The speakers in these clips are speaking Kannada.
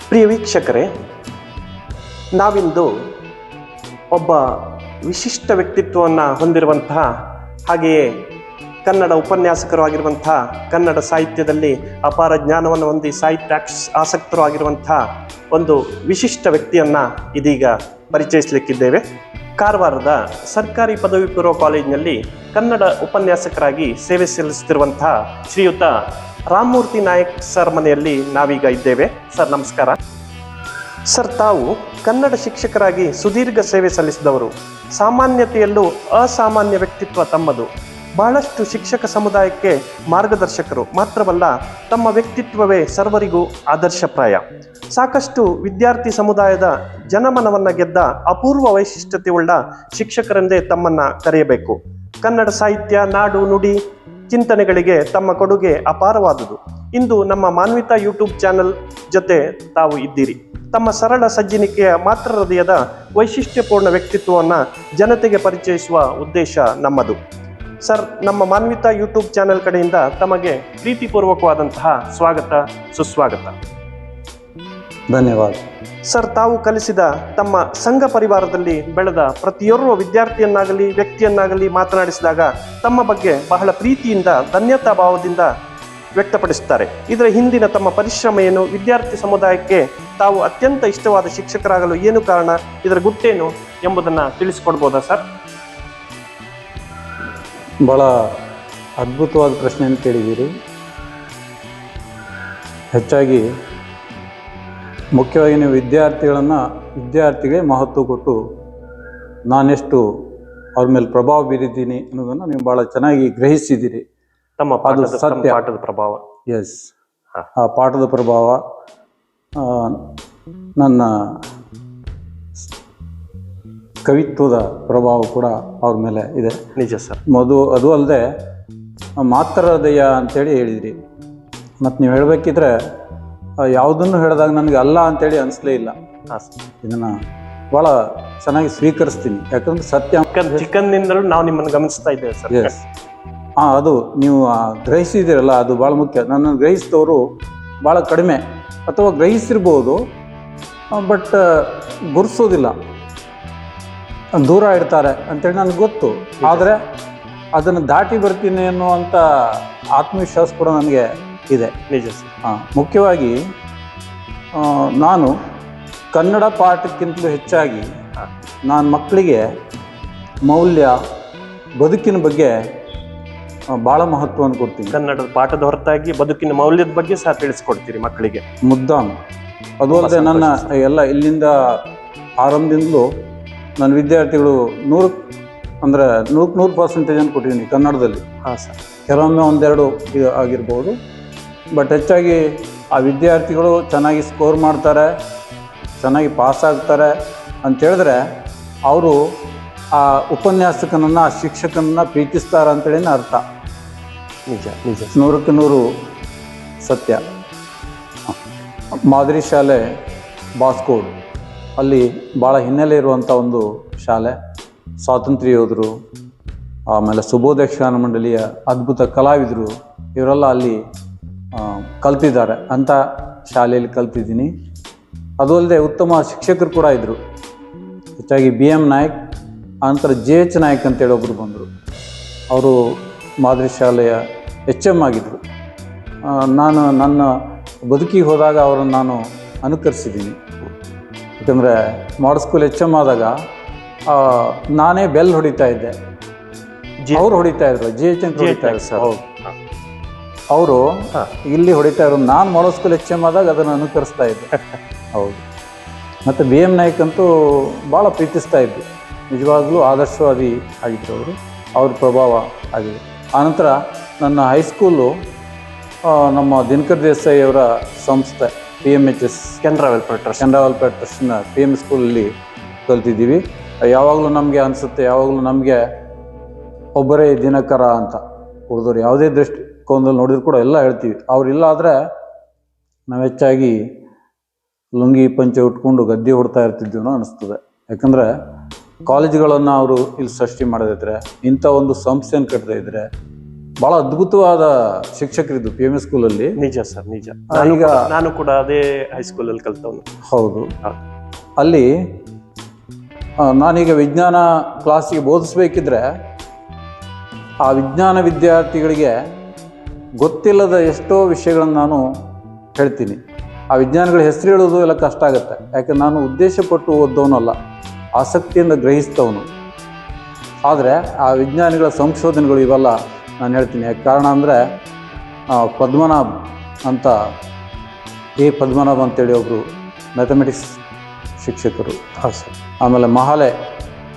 ಪ್ರಿಯ ವೀಕ್ಷಕರೇ, ನಾವಿಂದು ಒಬ್ಬ ವಿಶಿಷ್ಟ ವ್ಯಕ್ತಿತ್ವವನ್ನು ಹೊಂದಿರುವಂತಹ, ಹಾಗೆಯೇ ಕನ್ನಡ ಉಪನ್ಯಾಸಕರು ಆಗಿರುವಂತಹ, ಕನ್ನಡ ಸಾಹಿತ್ಯದಲ್ಲಿ ಅಪಾರ ಜ್ಞಾನವನ್ನು ಹೊಂದಿ ಸಾಹಿತ್ಯ ಆಸಕ್ತರು ಆಗಿರುವಂತಹ ಒಂದು ವಿಶಿಷ್ಟ ವ್ಯಕ್ತಿಯನ್ನು ಇದೀಗ ಪರಿಚಯಿಸಲಿಕ್ಕಿದ್ದೇವೆ. ಕಾರವಾರದ ಸರ್ಕಾರಿ ಪದವಿ ಪೂರ್ವ ಕಾಲೇಜಿನಲ್ಲಿ ಕನ್ನಡ ಉಪನ್ಯಾಸಕರಾಗಿ ಸೇವೆ ಸಲ್ಲಿಸುತ್ತಿರುವಂತಹ ಶ್ರೀಯುತ ರಾಮಮೂರ್ತಿ ನಾಯಕ್ ಸರ್ ಮನೆಯಲ್ಲಿ ನಾವೀಗ ಇದ್ದೇವೆ. ಸರ್ ನಮಸ್ಕಾರ. ಸರ್, ತಾವು ಕನ್ನಡ ಶಿಕ್ಷಕರಾಗಿ ಸುದೀರ್ಘ ಸೇವೆ ಸಲ್ಲಿಸಿದವರು. ಸಾಮಾನ್ಯತೆಯಲ್ಲೂ ಅಸಾಮಾನ್ಯ ವ್ಯಕ್ತಿತ್ವ ತಮ್ಮದು. ಬಹಳಷ್ಟು ಶಿಕ್ಷಕ ಸಮುದಾಯಕ್ಕೆ ಮಾರ್ಗದರ್ಶಕರು ಮಾತ್ರವಲ್ಲ, ತಮ್ಮ ವ್ಯಕ್ತಿತ್ವವೇ ಸರ್ವರಿಗೂ ಆದರ್ಶಪ್ರಾಯ. ಸಾಕಷ್ಟು ವಿದ್ಯಾರ್ಥಿ ಸಮುದಾಯದ ಜನಮನವನ್ನು ಗೆದ್ದ ಅಪೂರ್ವ ವೈಶಿಷ್ಟ್ಯತೆಯುಳ್ಳ ಶಿಕ್ಷಕರೆಂದೇ ತಮ್ಮನ್ನು ಕರೆಯಬೇಕು. ಕನ್ನಡ ಸಾಹಿತ್ಯ, ನಾಡು, ನುಡಿ, ಚಿಂತನೆಗಳಿಗೆ ತಮ್ಮ ಕೊಡುಗೆ ಅಪಾರವಾದುದು. ಇಂದು ನಮ್ಮ ಮಾನ್ವಿತಾ ಯೂಟ್ಯೂಬ್ ಚಾನೆಲ್ ಜೊತೆ ತಾವು ಇದ್ದೀರಿ. ತಮ್ಮ ಸರಳ ಸಜ್ಜನಿಕೆಯ ಮಾತ್ರ ಹೃದಯದ ವೈಶಿಷ್ಟ್ಯಪೂರ್ಣ ವ್ಯಕ್ತಿತ್ವವನ್ನು ಜನತೆಗೆ ಪರಿಚಯಿಸುವ ಉದ್ದೇಶ ನಮ್ಮದು. ಸರ್, ನಮ್ಮ ಮಾನ್ವಿತಾ ಯೂಟ್ಯೂಬ್ ಚಾನೆಲ್ ಕಡೆಯಿಂದ ತಮಗೆ ಪ್ರೀತಿಪೂರ್ವಕವಾದಂತಹ ಸ್ವಾಗತ, ಸುಸ್ವಾಗತ. ಧನ್ಯವಾದ. ಸರ್, ತಾವು ಕಲಿಸಿದ ತಮ್ಮ ಸಂಘ ಪರಿವಾರದಲ್ಲಿ ಬೆಳೆದ ಪ್ರತಿಯೊರ್ವ ವಿದ್ಯಾರ್ಥಿಯನ್ನಾಗಲಿ ವ್ಯಕ್ತಿಯನ್ನಾಗಲಿ ಮಾತನಾಡಿಸಿದಾಗ ತಮ್ಮ ಬಗ್ಗೆ ಬಹಳ ಪ್ರೀತಿಯಿಂದ, ಧನ್ಯತಾ ಭಾವದಿಂದ ವ್ಯಕ್ತಪಡಿಸುತ್ತಾರೆ. ಇದರ ಹಿಂದಿನ ತಮ್ಮ ಪರಿಶ್ರಮ ಏನು? ವಿದ್ಯಾರ್ಥಿ ಸಮುದಾಯಕ್ಕೆ ತಾವು ಅತ್ಯಂತ ಇಷ್ಟವಾದ ಶಿಕ್ಷಕರಾಗಲು ಏನು ಕಾರಣ? ಇದರ ಗುಟ್ಟೇನು ಎಂಬುದನ್ನು ತಿಳಿಸಿಕೊಡ್ಬೋದಾ ಸರ್? ಭಾಳ ಅದ್ಭುತವಾದ ಪ್ರಶ್ನೆಯನ್ನು ಕೇಳಿದ್ದೀರಿ. ಹೆಚ್ಚಾಗಿ ಮುಖ್ಯವಾಗಿ ನೀವು ವಿದ್ಯಾರ್ಥಿಗೆ ಮಹತ್ವ ಕೊಟ್ಟು ನಾನೆಷ್ಟು ಅವ್ರ ಮೇಲೆ ಪ್ರಭಾವ ಬೀರಿದ್ದೀನಿ ಅನ್ನೋದನ್ನು ನೀವು ಭಾಳ ಚೆನ್ನಾಗಿ ಗ್ರಹಿಸಿದ್ದೀರಿ. ತಮ್ಮ ಅದು ಸತ್ಯ. ಪಾಠದ ಪ್ರಭಾವ. ಎಸ್, ಆ ಪಾಠದ ಪ್ರಭಾವ ನನ್ನ ಕವಿತ್ವದ ಪ್ರಭಾವ ಕೂಡ ಅವ್ರ ಮೇಲೆ ಇದೆ. ನಿಜ ಸರ್. ಅದು ಅಲ್ಲದೆ ಮಾತೃಹೃದಯ ಅಂತೇಳಿ ಹೇಳಿದ್ರಿ. ಮತ್ತು ನೀವು ಹೇಳಬೇಕಿದ್ರೆ ಯಾವುದನ್ನು ಹೇಳಿದಾಗ ನನಗೆ ಅಲ್ಲ ಅಂತೇಳಿ ಅನಿಸ್ಲೇ ಇಲ್ಲ. ಇದನ್ನು ಭಾಳ ಚೆನ್ನಾಗಿ ಸ್ವೀಕರಿಸ್ತೀನಿ, ಯಾಕಂದ್ರೆ ಸತ್ಯ. ಚಿಕ್ಕಂದಿನಿಂದಲೂ ನಾವು ನಿಮ್ಮನ್ನು ಗಮನಿಸ್ತಾ ಇದ್ದೇವೆ ಸರ್. ಎಸ್, ಅದು ನೀವು ಗ್ರಹಿಸಿದ್ದೀರಲ್ಲ, ಅದು ಭಾಳ ಮುಖ್ಯ. ನನ್ನನ್ನು ಗ್ರಹಿಸಿದವರು ಭಾಳ ಕಡಿಮೆ, ಅಥವಾ ಗ್ರಹಿಸಿರ್ಬೋದು ಬಟ್ ಗುರುಸೋದಿಲ್ಲ, ದೂರ ಇಡ್ತಾರೆ ಅಂತೇಳಿ ನನಗೆ ಗೊತ್ತು. ಆದರೆ ಅದನ್ನು ದಾಟಿ ಬರ್ತೀನಿ ಅನ್ನುವಂಥ ಆತ್ಮವಿಶ್ವಾಸ ಕೂಡ ನನಗೆ ಇದೆ. ನಿಜ ಸರ್. ಮುಖ್ಯವಾಗಿ ನಾನು ಕನ್ನಡ ಪಾಠಕ್ಕಿಂತಲೂ ಹೆಚ್ಚಾಗಿ ನಾನು ಮಕ್ಕಳಿಗೆ ಮೌಲ್ಯ, ಬದುಕಿನ ಬಗ್ಗೆ ಭಾಳ ಮಹತ್ವವನ್ನು ಕೊಡ್ತೀನಿ. ಕನ್ನಡದ ಪಾಠದ ಹೊರತಾಗಿ ಬದುಕಿನ ಮೌಲ್ಯದ ಬಗ್ಗೆ ಸಹ ತಿಳಿಸ್ಕೊಡ್ತೀರಿ ಮಕ್ಕಳಿಗೆ. ಮುದ್ದಾಮ್. ಅದು ಅಲ್ಲದೆ ನನ್ನ ಎಲ್ಲ ಇಲ್ಲಿಂದ ಆರಂಭದಿಂದಲೂ ನನ್ನ ವಿದ್ಯಾರ್ಥಿಗಳು 100% ಕೊಟ್ಟಿದ್ದೀನಿ ಕನ್ನಡದಲ್ಲಿ. ಹಾಂ ಸರ್. ಕೆಲವೊಮ್ಮೆ ಒಂದೆರಡು ಆಗಿರ್ಬೋದು, ಬಟ್ ಹೆಚ್ಚಾಗಿ ಆ ವಿದ್ಯಾರ್ಥಿಗಳು ಚೆನ್ನಾಗಿ ಸ್ಕೋರ್ ಮಾಡ್ತಾರೆ, ಚೆನ್ನಾಗಿ ಪಾಸ್ ಆಗ್ತಾರೆ ಅಂತೇಳಿದ್ರೆ ಅವರು ಆ ಉಪನ್ಯಾಸಕನನ್ನು, ಆ ಶಿಕ್ಷಕನನ್ನು ಪ್ರೀತಿಸ್ತಾರೆ ಅಂತೇಳಿ ಅರ್ಥ. ನಿಜ ನಿಜ, 100% ಸತ್ಯ. ಮಾದರಿ ಶಾಲೆ ಬಾಸ್ಕೋಡ್ ಅಲ್ಲಿ ಭಾಳ ಹಿನ್ನೆಲೆ ಇರುವಂಥ ಒಂದು ಶಾಲೆ. ಸ್ವಾತಂತ್ರ್ಯ ಯೋಧರು, ಆಮೇಲೆ ಸುಬೋಧಯಕ್ಷಗಾನ ಮಂಡಳಿಯ ಅದ್ಭುತ ಕಲಾವಿದರು ಇವರೆಲ್ಲ ಅಲ್ಲಿ ಕಲ್ತಿದ್ದಾರೆ. ಅಂಥ ಶಾಲೆಯಲ್ಲಿ ಕಲ್ತಿದ್ದೀನಿ. ಅದು ಅಲ್ಲದೆ ಉತ್ತಮ ಶಿಕ್ಷಕರು ಕೂಡ ಇದ್ದರು. ಹೆಚ್ಚಾಗಿ BM ನಾಯಕ್, ಆನಂತರ JH ನಾಯಕ್ ಅಂತೇಳಿ ಒಬ್ಬರು ಬಂದರು. ಅವರು ಮಾದರಿ ಶಾಲೆಯ HM ಆಗಿದ್ದರು. ನಾನು ನನ್ನ ಬದುಕಿಗೆ ಹೋದಾಗ ಅವರನ್ನು ನಾನು ಅನುಕರಿಸಿದ್ದೀನಿ. ಯಾಕಂದರೆ ಮಾಡಲ್ ಸ್ಕೂಲ್ HM ಆದಾಗ ನಾನೇ ಬೆಲ್ ಹೊಡಿತಾ ಇದ್ದೆ, ಅವ್ರು ಹೊಡಿತಾ ಇದ್ರು, JH ಅಂತ ಹೊಡಿತಾ ಇದ್ರು. ಹೌದು. ಅವರು ಹಾಂ. ಇಲ್ಲಿ ಹೊಡಿತಾ ಇರೋದು ನಾನು ಮಾಡೋ ಸ್ಕೂಲ್ ಎಚ್ ಎಮ್ ಆದಾಗ ಅದನ್ನು ಅನುಕರಿಸ್ತಾ ಇದ್ದೆ. ಹೌದು. ಮತ್ತು ಬಿ ಎಮ್ ನಾಯ್ಕ್ ಅಂತೂ ಭಾಳ ಪ್ರೀತಿಸ್ತಾ ಇದ್ದರು. ನಿಜವಾಗ್ಲೂ ಆದರ್ಶವಾದಿ ಆಗಿದ್ದರು ಅವರು. ಅವ್ರ ಪ್ರಭಾವ ಆಗಿದೆ. ಆನಂತರ ನನ್ನ ಹೈಸ್ಕೂಲು ನಮ್ಮ ದಿನಕರ್ ದೇಸಾಯಿ ಅವರ ಸಂಸ್ಥೆ PMHS Canara welfare trust. Canara welfare ಟ್ರಸ್ಟ್ನ PM ಸ್ಕೂಲಲ್ಲಿ ಕಲ್ತಿದ್ದೀವಿ. ಯಾವಾಗಲೂ ನಮಗೆ ಅನಿಸುತ್ತೆ, ಯಾವಾಗಲೂ ನಮಗೆ ಒಬ್ಬರೇ ದಿನಕರ ಅಂತ. ಉಳಿದವ್ರು ಯಾವುದೇ ದೃಷ್ಟಿಕೋನದಲ್ಲಿ ನೋಡಿದ್ರು ಕೂಡ ಎಲ್ಲ ಹೇಳ್ತೀವಿ. ಅವರಿಲ್ಲ ಆದರೆ ನಾವು ಹೆಚ್ಚಾಗಿ ಲುಂಗಿ ಪಂಚೆ ಉಟ್ಕೊಂಡು ಗದ್ದೆ ಹೊಡ್ತಾ ಇರ್ತಿದ್ದೀವೋ ಅನಿಸ್ತದೆ. ಯಾಕಂದರೆ ಕಾಲೇಜುಗಳನ್ನು ಅವರು ಇಲ್ಲಿ ಸೃಷ್ಟಿ ಮಾಡದಿದ್ರೆ, ಇಂಥ ಒಂದು ಸಂಸ್ಥೆಯನ್ನು ಕಟ್ಟದೇ ಇದ್ದರೆ, ಭಾಳ ಅದ್ಭುತವಾದ ಶಿಕ್ಷಕರಿದ್ದು PM ಸ್ಕೂಲಲ್ಲಿ. ನಿಜ ಸರ್, ನಿಜ. ನಾನು ಕೂಡ ಅದೇ ಹೈಸ್ಕೂಲಲ್ಲಿ ಕಲ್ತವನು. ಹೌದು. ಅಲ್ಲಿ ನಾನೀಗ ವಿಜ್ಞಾನ ಕ್ಲಾಸಿಗೆ ಬೋಧಿಸ್ಬೇಕಿದ್ರೆ ಆ ವಿಜ್ಞಾನ ವಿದ್ಯಾರ್ಥಿಗಳಿಗೆ ಗೊತ್ತಿಲ್ಲದ ಎಷ್ಟೋ ವಿಷಯಗಳನ್ನು ನಾನು ಹೇಳ್ತೀನಿ. ಆ ವಿಜ್ಞಾನಿಗಳ ಹೆಸರು ಹೇಳೋದು ಎಲ್ಲ ಕಷ್ಟ ಆಗುತ್ತೆ. ಯಾಕೆ ನಾನು ಉದ್ದೇಶಪಟ್ಟು ಓದೋನಲ್ಲ, ಆಸಕ್ತಿಯಿಂದ ಗ್ರಹಿಸ್ತವನು. ಆದರೆ ಆ ವಿಜ್ಞಾನಿಗಳ ಸಂಶೋಧನೆಗಳು ಇವೆಲ್ಲ ನಾನು ಹೇಳ್ತೀನಿ. ಯಾಕೆ ಕಾರಣ ಅಂದರೆ ಪದ್ಮನಾಭ್ ಅಂತ ಪದ್ಮನಾಭ್ ಅಂತೇಳಿ ಒಬ್ಬರು ಮ್ಯಾಥಮೆಟಿಕ್ಸ್ ಶಿಕ್ಷಕರು. ಹಾಂ ಸರ್. ಆಮೇಲೆ Mahale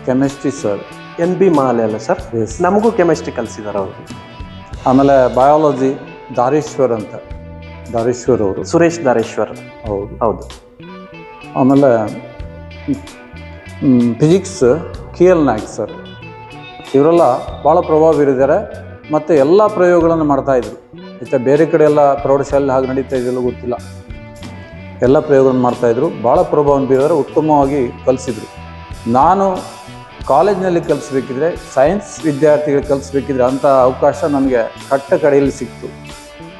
chemistry sir. NB Mahale ಅಲ್ಲ ಸರ್? ನಮಗೂ ಕೆಮಿಸ್ಟ್ರಿ ಕಲಿಸಿದ್ದಾರೆ ಅವರು. ಆಮೇಲೆ ಬಯಾಲಜಿ ದಾರೇಶ್ವರ್ ಅಂತ, ದಾರೇಶ್ವರ್ ಅವರು. ಸುರೇಶ್ ದಾರೇಶ್ವರ್. ಹೌದು ಹೌದು. ಆಮೇಲೆ ಫಿಸಿಕ್ಸ್ KL ನಾಯ್ಕ್ ಸರ್. ಇವರೆಲ್ಲ ಭಾಳ ಪ್ರಭಾವ ಬೀರಿದ್ದಾರೆ. ಮತ್ತು ಎಲ್ಲ ಪ್ರಯೋಗಗಳನ್ನು ಮಾಡ್ತಾಯಿದ್ರು. ಹೆಚ್ಚು ಬೇರೆ ಕಡೆ ಎಲ್ಲ ಪ್ರೌಢಶಾಲೆ ಹಾಗೆ ನಡೀತಾ ಇದೆಯಲ್ಲ ಗೊತ್ತಿಲ್ಲ, ಎಲ್ಲ ಪ್ರಯೋಗಗಳನ್ನು ಮಾಡ್ತಾಯಿದ್ರು. ಭಾಳ ಪ್ರಭಾವವನ್ನು ಬೀರಿದರೆ, ಉತ್ತಮವಾಗಿ ಕಲಿಸಿದ್ರು. ನಾನು ಕಾಲೇಜಿನಲ್ಲಿ ಕಲಿಸ್ಬೇಕಿದ್ರೆ, ಸೈನ್ಸ್ ವಿದ್ಯಾರ್ಥಿಗಳಿಗೆ ಕಲಿಸ್ಬೇಕಿದ್ರೆ ಅಂಥ ಅವಕಾಶ ನನಗೆ ಕಟ್ಟ ಕಡೆಯಲ್ಲಿ ಸಿಕ್ತು.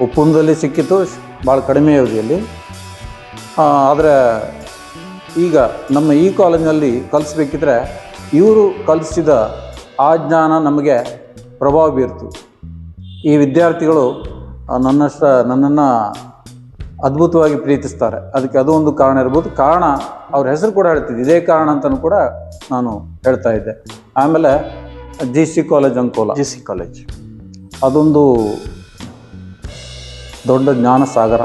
ಉಪ್ಪುಂದಲ್ಲಿ ಸಿಕ್ಕಿತ್ತು, ಭಾಳ ಕಡಿಮೆ ಅವಧಿಯಲ್ಲಿ. ಆದರೆ ಈಗ ನಮ್ಮ ಈ ಕಾಲೇಜಿನಲ್ಲಿ ಕಲಿಸ್ಬೇಕಿದ್ರೆ ಇವರು ಕಲಿಸಿದ ಆ ಜ್ಞಾನ ನಮಗೆ ಪ್ರಭಾವ ಬೀರ್ತು. ಈ ವಿದ್ಯಾರ್ಥಿಗಳು ನನ್ನನ್ನು ಅದ್ಭುತವಾಗಿ ಪ್ರೀತಿಸ್ತಾರೆ. ಅದಕ್ಕೆ ಅದು ಒಂದು ಕಾರಣ ಇರ್ಬೋದು. ಕಾರಣ ಅವ್ರ ಹೆಸರು ಕೂಡ ಹೇಳ್ತಿದ್ದೆ, ಇದೇ ಕಾರಣ ಅಂತಲೂ ಕೂಡ ನಾನು ಹೇಳ್ತಾ ಇದ್ದೆ. ಆಮೇಲೆ GC college Ankola. GC college ಅದೊಂದು ದೊಡ್ಡ ಜ್ಞಾನ ಸಾಗರ.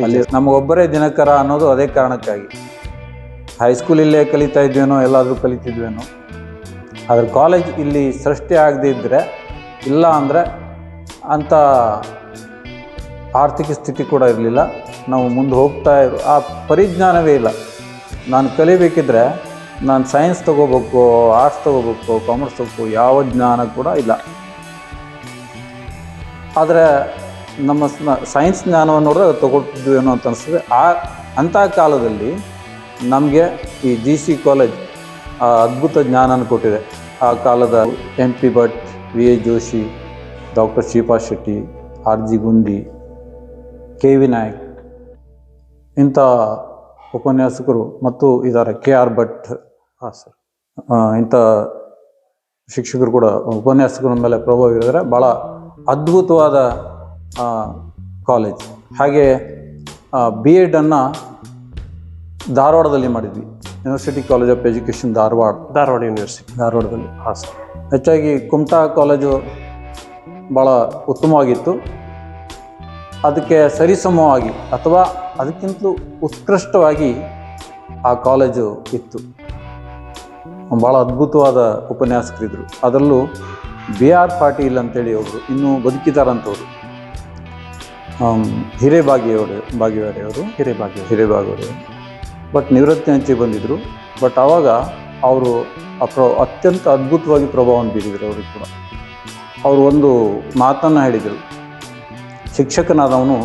ಅಲ್ಲಿ ನಮಗೊಬ್ಬರೇ ದಿನಕರ ಅನ್ನೋದು ಅದೇ ಕಾರಣಕ್ಕಾಗಿ. ಹೈಸ್ಕೂಲ್ ಇಲ್ಲೇ ಕಲಿತಾ ಇದ್ವೇನೋ, ಎಲ್ಲಾದರೂ ಕಲಿತಿದ್ವೇನೋ. ಆದರೆ ಕಾಲೇಜ್ ಇಲ್ಲಿ ಸೃಷ್ಟಿ ಆಗದೇ ಇದ್ದರೆ, ಇಲ್ಲ ಅಂದರೆ ಅಂಥ ಆರ್ಥಿಕ ಸ್ಥಿತಿ ಕೂಡ ಇರಲಿಲ್ಲ. ನಾವು ಮುಂದೆ ಹೋಗ್ತಾ ಆ ಪರಿಜ್ಞಾನವೇ ಇಲ್ಲ. ನಾನು ಕಲಿಬೇಕಿದ್ರೆ ನಾನು ಸೈನ್ಸ್ ತೊಗೋಬೇಕು, ಆರ್ಟ್ಸ್ ತೊಗೋಬೇಕು, ಕಾಮರ್ಸ್ ತೊಗೋಬೇಕು, ಯಾವ ಜ್ಞಾನ ಕೂಡ ಇಲ್ಲ. ಆದರೆ ನಮ್ಮ ಸೈನ್ಸ್ ಜ್ಞಾನವನ್ನು ನೋಡಿದ್ರೆ ಅದು ತೊಗೊಳ್ತಿದ್ವಿ ಏನೋ ಅಂತ ಅನಿಸ್ತದೆ. ಅಂಥ ಕಾಲದಲ್ಲಿ ನಮಗೆ ಈ GC ಕಾಲೇಜ್ ಅದ್ಭುತ ಜ್ಞಾನನ ಕೊಟ್ಟಿದೆ. ಆ ಕಾಲದ MP Bhat, VA Joshi, doctor Shripad Shetty, RG ಗುಂಡಿ, KV ನಾಯ್ಕ್ ಇಂಥ ಉಪನ್ಯಾಸಕರು ಮತ್ತು ಇದ್ದಾರೆ. KR ಭಟ್. ಹಾಂ ಸರ್. ಇಂಥ ಶಿಕ್ಷಕರು ಕೂಡ ಉಪನ್ಯಾಸಕರ ಮೇಲೆ ಪ್ರಭಾವ ಬೀರಿದರೆ. ಭಾಳ ಅದ್ಭುತವಾದ ಕಾಲೇಜ್. ಹಾಗೆ B.Ed ಧಾರವಾಡದಲ್ಲಿ ಮಾಡಿದ್ವಿ. University college of education Dharwad university, ಧಾರವಾಡದಲ್ಲಿ. ಹಾಂ ಸರ್. ಹೆಚ್ಚಾಗಿ ಕುಮಟಾ ಕಾಲೇಜು ಭಾಳ ಉತ್ತಮವಾಗಿತ್ತು. ಅದಕ್ಕೆ ಸರಿಸಮವಾಗಿ ಅಥವಾ ಅದಕ್ಕಿಂತಲೂ ಉತ್ಕೃಷ್ಟವಾಗಿ ಆ ಕಾಲೇಜು ಇತ್ತು. ಭಾಳ ಅದ್ಭುತವಾದ ಉಪನ್ಯಾಸಕರಿದ್ದರು. ಅದರಲ್ಲೂ BR ಪಾಟೀಲ್ ಅಂತೇಳಿ ಒಬ್ಬರು ಇನ್ನೂ ಬದುಕಿದಾರಂಥವ್ರು, ಹಿರೇಬಾಗೇವಾಡಿಯವರು. ಹಿರೇಬಾಗೇವಾಡಿಯವರು ಬಟ್ ನಿವೃತ್ತಿ ಹಂಚಿ ಬಂದಿದ್ದರು. ಬಟ್ ಆವಾಗ ಅವರು ಅತ್ಯಂತ ಅದ್ಭುತವಾಗಿ ಪ್ರಭಾವವನ್ನು ಬೀರಿದರು. ಅವರು ಕೂಡ ಅವರು ಒಂದು ಮಾತನ್ನು ಹೇಳಿದರು, ಶಿಕ್ಷಕನಾದವನು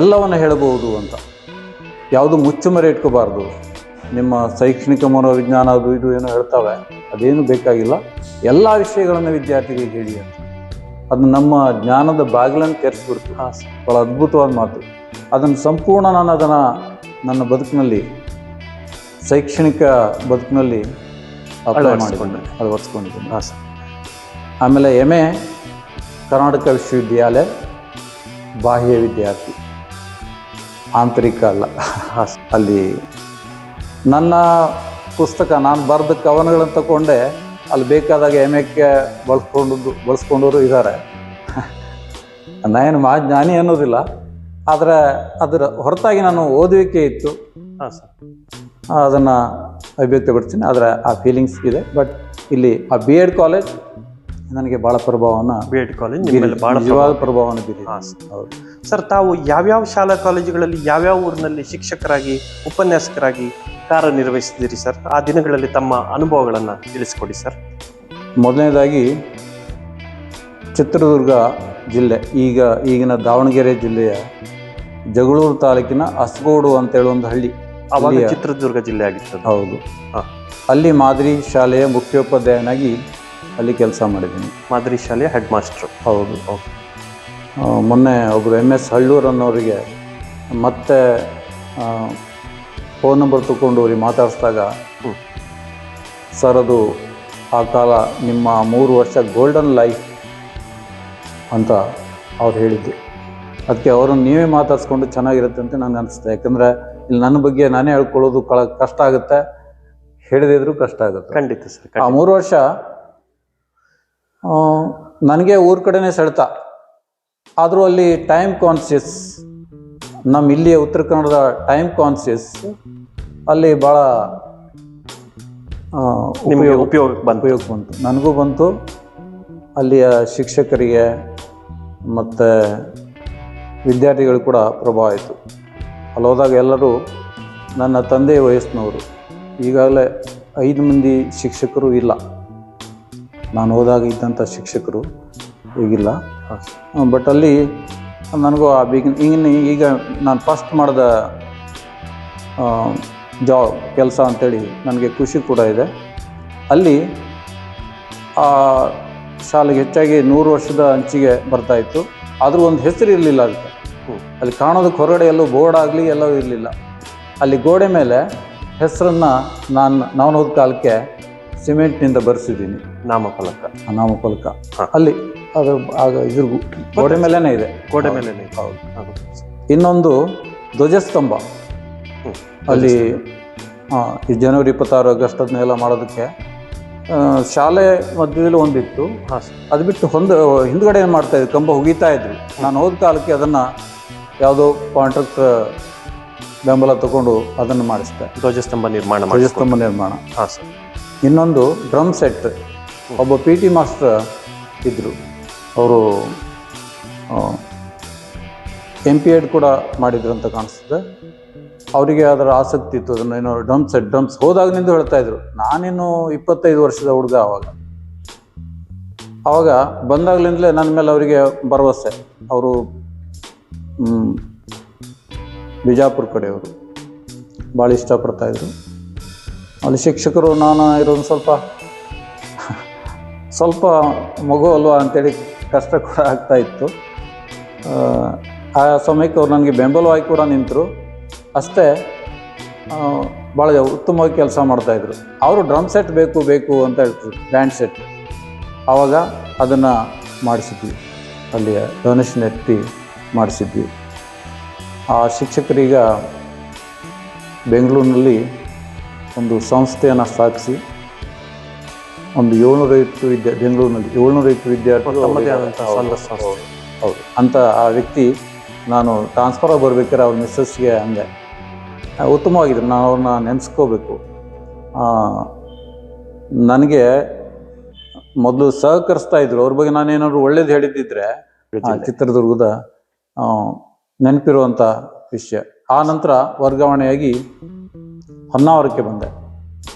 ಎಲ್ಲವನ್ನು ಹೇಳಬಹುದು ಅಂತ, ಯಾವುದು ಮುಚ್ಚುಮರೆ ಇಟ್ಕೋಬಾರ್ದು. ನಿಮ್ಮ ಶೈಕ್ಷಣಿಕ ಮನೋವಿಜ್ಞಾನ ಅದು ಇದು ಏನೋ ಹೇಳ್ತಾವೆ, ಅದೇನು ಬೇಕಾಗಿಲ್ಲ, ಎಲ್ಲ ವಿಷಯಗಳನ್ನು ವಿದ್ಯಾರ್ಥಿಗಳಿಗೆ ಹೇಳಿ ಅಂತ. ಅದು ನಮ್ಮ ಜ್ಞಾನದ ಬಾಗಿಲನ್ನು ತೆರೆಸ್ಬಿಡ್ತು. ಭಾಳ ಅದ್ಭುತವಾದ ಮಾತು. ಅದನ್ನು ಸಂಪೂರ್ಣ ನಾನು ನನ್ನ ಬದುಕಿನಲ್ಲಿ, ಶೈಕ್ಷಣಿಕ ಬದುಕಿನಲ್ಲಿ ಅಪ್ಲೈ ಮಾಡಿಕೊಂಡು ಅಳವಡಿಸ್ಕೊಂಡಿದ್ದೀನಿ. ಹಾಂ ಸರ್. ಆಮೇಲೆ MA ಕರ್ನಾಟಕ ವಿಶ್ವವಿದ್ಯಾಲಯ, ಬಾಹ್ಯ ವಿದ್ಯಾರ್ಥಿ, ಆಂತರಿಕ ಅಲ್ಲ. ಅಲ್ಲಿ ನನ್ನ ಪುಸ್ತಕ, ನಾನು ಬರೆದ ಕವನಗಳನ್ನು ತಗೊಂಡೆ ಅಲ್ಲಿ ಬೇಕಾದಾಗ MAಕ್ಕೆ ಬಳಸ್ಕೊಂಡವರು ಇದ್ದಾರೆ. ನಾನೇನು ಜ್ಞಾನಿ ಅನ್ನೋದಿಲ್ಲ, ಆದರೆ ಅದರ ಹೊರತಾಗಿ ನಾನು ಓದುವಿಕೆ ಇತ್ತು, ಹಾಂ ಸರ್. ಅದನ್ನು ಅಭಿವ್ಯಕ್ತಪಡ್ತೀನಿ. ಆದರೆ ಆ ಫೀಲಿಂಗ್ಸ್ ಇದೆ. ಬಟ್ ಇಲ್ಲಿ ಆ ಬಿ ಎಡ್ ಕಾಲೇಜ್ ನನಗೆ ಭಾಳ ಪ್ರಭಾವವನ್ನು, ಬಿ ಎಡ್ ಕಾಲೇಜ್ ನಿಮ್ಮಲ್ಲಿ ಭಾಳ ನಿಜವಾದ ಪ್ರಭಾವವನ್ನು ಬೀರಿದೆ. ಹಾಂ ಸರ್. ಹೌದು ಸರ್, ತಾವು ಯಾವ್ಯಾವ ಶಾಲಾ ಕಾಲೇಜುಗಳಲ್ಲಿ ಯಾವ್ಯಾವ ಊರಿನಲ್ಲಿ ಶಿಕ್ಷಕರಾಗಿ ಉಪನ್ಯಾಸಕರಾಗಿ ಕಾರ್ಯನಿರ್ವಹಿಸಿದಿರಿ ಸರ್? ಆ ದಿನಗಳಲ್ಲಿ ತಮ್ಮ ಅನುಭವಗಳನ್ನು ತಿಳಿಸ್ಕೊಡಿ ಸರ್. ಮೊದಲನೇದಾಗಿ ಚಿತ್ರದುರ್ಗ ಜಿಲ್ಲೆ, ಈಗಿನ ದಾವಣಗೆರೆ ಜಿಲ್ಲೆಯ ಜಗಳೂರು ತಾಲೂಕಿನ ಅಸ್ಗೋಡು ಅಂತೇಳಿ ಒಂದು ಹಳ್ಳಿ, ಅವಾಗ ಚಿತ್ರದುರ್ಗ ಜಿಲ್ಲೆ ಆಗಿತ್ತು. ಹೌದು. ಹಾಂ. ಅಲ್ಲಿ ಮಾದರಿ ಶಾಲೆಯ ಮುಖ್ಯೋಪಾಧ್ಯಾಯನಾಗಿ ಅಲ್ಲಿ ಕೆಲಸ ಮಾಡಿದ್ದೀನಿ. ಮಾದರಿ ಶಾಲೆಯ ಹೆಡ್ ಮಾಸ್ಟ್ರು. ಹೌದು. ಮೊನ್ನೆ ಒಬ್ಬರು MS ಹಳ್ಳೂರು ಅನ್ನೋರಿಗೆ ಮತ್ತೆ ಫೋನ್ ನಂಬರ್ ತಗೊಂಡು ಅವ್ರಿಗೆ ಮಾತಾಡಿಸಿದಾಗ, ಸರ್ ಅದು ಆ ಕಾಲ ನಿಮ್ಮ 3 ವರ್ಷ ಗೋಲ್ಡನ್ ಲೈಫ್ ಅಂತ ಅವ್ರು ಹೇಳಿದ್ದು. ಅದಕ್ಕೆ ಅವರನ್ನು ನೀವೇ ಮಾತಾಡಿಸ್ಕೊಂಡು ಚೆನ್ನಾಗಿರುತ್ತೆ ಅಂತ ನನಗೆ ಅನಿಸುತ್ತೆ. ಯಾಕಂದರೆ ಇಲ್ಲಿ ನನ್ನ ಬಗ್ಗೆ ನಾನೇ ಹೇಳ್ಕೊಳ್ಳೋದು ಕಷ್ಟ ಆಗುತ್ತೆ, ಹೇಳಿದ್ರು ಕಷ್ಟ ಆಗುತ್ತೆ. ಖಂಡಿತ ಸರ್. ಆ 3 ವರ್ಷ ನನಗೆ ಊರ ಕಡೆನೇ ಸೆಳೆತ. ಆದರೂ ಅಲ್ಲಿ ಟೈಮ್ ಕಾನ್ಷಿಯಸ್, ನಮ್ಮ ಇಲ್ಲಿಯ ಉತ್ತರ ಕನ್ನಡದ ಟೈಮ್ ಕಾನ್ಷಿಯಸ್ ಅಲ್ಲಿ ಭಾಳ ಉಪಯೋಗ ಬಂತು. ನನಗೂ ಬಂತು, ಅಲ್ಲಿಯ ಶಿಕ್ಷಕರಿಗೆ ಮತ್ತು ವಿದ್ಯಾರ್ಥಿಗಳು ಕೂಡ ಪ್ರಭಾವ ಆಯಿತು. ಅಲ್ಲಿ ಹೋದಾಗ ಎಲ್ಲರೂ ನನ್ನ ತಂದೆಯ ವಯಸ್ಸಿನವರು. ಈಗಾಗಲೇ 5 ಮಂದಿ ಶಿಕ್ಷಕರು ಇಲ್ಲ, ನಾನು ಹೋದಾಗ ಇದ್ದಂಥ ಶಿಕ್ಷಕರು ಈಗಿಲ್ಲ. ಬಟ್ ಅಲ್ಲಿ ನನಗೂ ಆ ಈಗ ನಾನು ಫಸ್ಟ್ ಮಾಡಿದ ಕೆಲಸ ಅಂಥೇಳಿ ನನಗೆ ಖುಷಿ ಕೂಡ ಇದೆ. ಅಲ್ಲಿ ಆ ಶಾಲೆಗೆ ಹೆಚ್ಚಾಗಿ 100 ವರ್ಷದ ಹಂಚಿಗೆ ಬರ್ತಾಯಿತ್ತು. ಆದರೂ ಒಂದು ಹೆಸರು ಇರಲಿಲ್ಲ ಅದಕ್ಕೆ. ಅಲ್ಲಿ ಕಾಣೋದಕ್ಕೆ ಹೊರಗಡೆ ಎಲ್ಲೂ ಬೋರ್ಡ್ ಆಗಲಿ ಎಲ್ಲವೂ ಇರಲಿಲ್ಲ. ಅಲ್ಲಿ ಗೋಡೆ ಮೇಲೆ ಹೆಸರನ್ನು ನಾನು ಹೋದ ಕಾಲಕ್ಕೆ ಸಿಮೆಂಟ್ನಿಂದ ಬರೆಸಿದ್ದೀನಿ, ನಾಮಫಲಕ. ಅಲ್ಲಿ ಅದು ಆಗ ಇದ್ರ ಗೋಡೆ ಮೇಲೇ ಇದೆ. ಗೋಡೆ ಮೇಲೆ. ಹೌದು. ಇನ್ನೊಂದು ಧ್ವಜಸ್ತಂಭ ಅಲ್ಲಿ ಈ ಜನವರಿ 26 ಆಗಸ್ಟ್ ಅದನ್ನೆಲ್ಲ ಮಾಡೋದಕ್ಕೆ ಶಾಲೆ ಮಧ್ಯದಲ್ಲಿ ಒಂದಿತ್ತು. ಅದು ಬಿಟ್ಟು ಹಿಂದ್ಗಡೆ ಏನು ಮಾಡ್ತಾಯಿದ್ರು, ಕಂಬ ಹುಗಿತಾ ಇದ್ರು. ನಾನು ಹೋದ ಕಾಲಕ್ಕೆ ಅದನ್ನು ಯಾವುದೋ ಕಾಂಟ್ರಾಕ್ಟರ್ ಬೆಂಬಲ ತಗೊಂಡು ಅದನ್ನು ಮಾಡಿಸ್ದೆ, ಧ್ವಜಸ್ತಂಭ ನಿರ್ಮಾಣ. ಹಾಂ ಸರ್. ಇನ್ನೊಂದು ಡ್ರಮ್ ಸೆಟ್. ಒಬ್ಬ PT ಮಾಸ್ಟರ್ ಇದ್ದರು, ಅವರು MP.Ed ಕೂಡ ಮಾಡಿದ್ರು ಅಂತ ಕಾಣಿಸ್ತದೆ. ಅವರಿಗೆ ಅದರ ಆಸಕ್ತಿ ಇತ್ತು. ಅದನ್ನು ಏನೋ ಡ್ರಮ್ಸ್ ಹೋದಾಗಿನಿಂದ ಹೇಳ್ತಾಯಿದ್ರು. ನಾನೇನು 25 ವರ್ಷದ ಹುಡುಗ. ಆವಾಗ ಬಂದಾಗಲಿಂದಲೇ ನನ್ನ ಮೇಲೆ ಅವರಿಗೆ ಭರವಸೆ. ಅವರು ಬಿಜಾಪುರ ಕಡೆಯವರು, ಭಾಳ ಇಷ್ಟಪಡ್ತಾಯಿದ್ರು. ಅಲ್ಲಿ ಶಿಕ್ಷಕರು ನಾನು ಇರೋದು ಸ್ವಲ್ಪ ಮಗು ಅಲ್ವಾ ಅಂಥೇಳಿ ಕಷ್ಟ ಕೂಡ ಆಗ್ತಾಯಿತ್ತು. ಆ ಸಮಯಕ್ಕೆ ಅವ್ರು ನನಗೆ ಬೆಂಬಲವಾಗಿ ಕೂಡ ನಿಂತರು. ಅಷ್ಟೇ ಭಾಳ ಉತ್ತಮವಾಗಿ ಕೆಲಸ ಮಾಡ್ತಾಯಿದ್ರು. ಅವರು ಡ್ರಮ್ ಸೆಟ್ ಬೇಕು ಅಂತ ಹೇಳ್ತಿದ್ರು, ಬ್ಯಾಂಡ್ ಸೆಟ್. ಆವಾಗ ಅದನ್ನು ಮಾಡಿಸಿದ್ವಿ, ಅಲ್ಲಿಯ ಡೊನೇಷನ್ ಎತ್ತಿ ಮಾಡಿಸಿದ್ವಿ. ಆ ಶಿಕ್ಷಕರೀಗ ಬೆಂಗಳೂರಿನಲ್ಲಿ ಒಂದು ಸಂಸ್ಥೆಯನ್ನು ಸ್ಥಾಪಿಸಿ ಒಂದು 750 ಬೆಂಗಳೂರಿನಲ್ಲಿ 750 ವಿದ್ಯಾರ್ಥಿಗಳು. ಹೌದು. ಅಂತ ಆ ವ್ಯಕ್ತಿ ನಾನು ಟ್ರಾನ್ಸ್ಫರ್ ಆಗಿ ಬರ್ಬೇಕಾದ್ರೆ ಅವ್ರ ಮಿಸ್ಸಸ್ಗೆ ಅಂದೆ, ಉತ್ತಮವಾಗಿದ್ರು, ನಾನು ಅವ್ರನ್ನ ನೆನೆಸ್ಕೋಬೇಕು. ನನಗೆ ಮೊದಲು ಸಹಕರಿಸ್ತಾ ಇದ್ರು. ಅವ್ರ ಬಗ್ಗೆ ನಾನೇನಾದ್ರು ಒಳ್ಳೇದು ಹೇಳಿದ್ದಿದ್ರೆ ಚಿತ್ರದುರ್ಗದ ನೆನಪಿರುವಂಥ ವಿಷಯ. ಆ ನಂತರ ವರ್ಗಾವಣೆಯಾಗಿ ಹೊನ್ನಾವರಕ್ಕೆ ಬಂದೆ.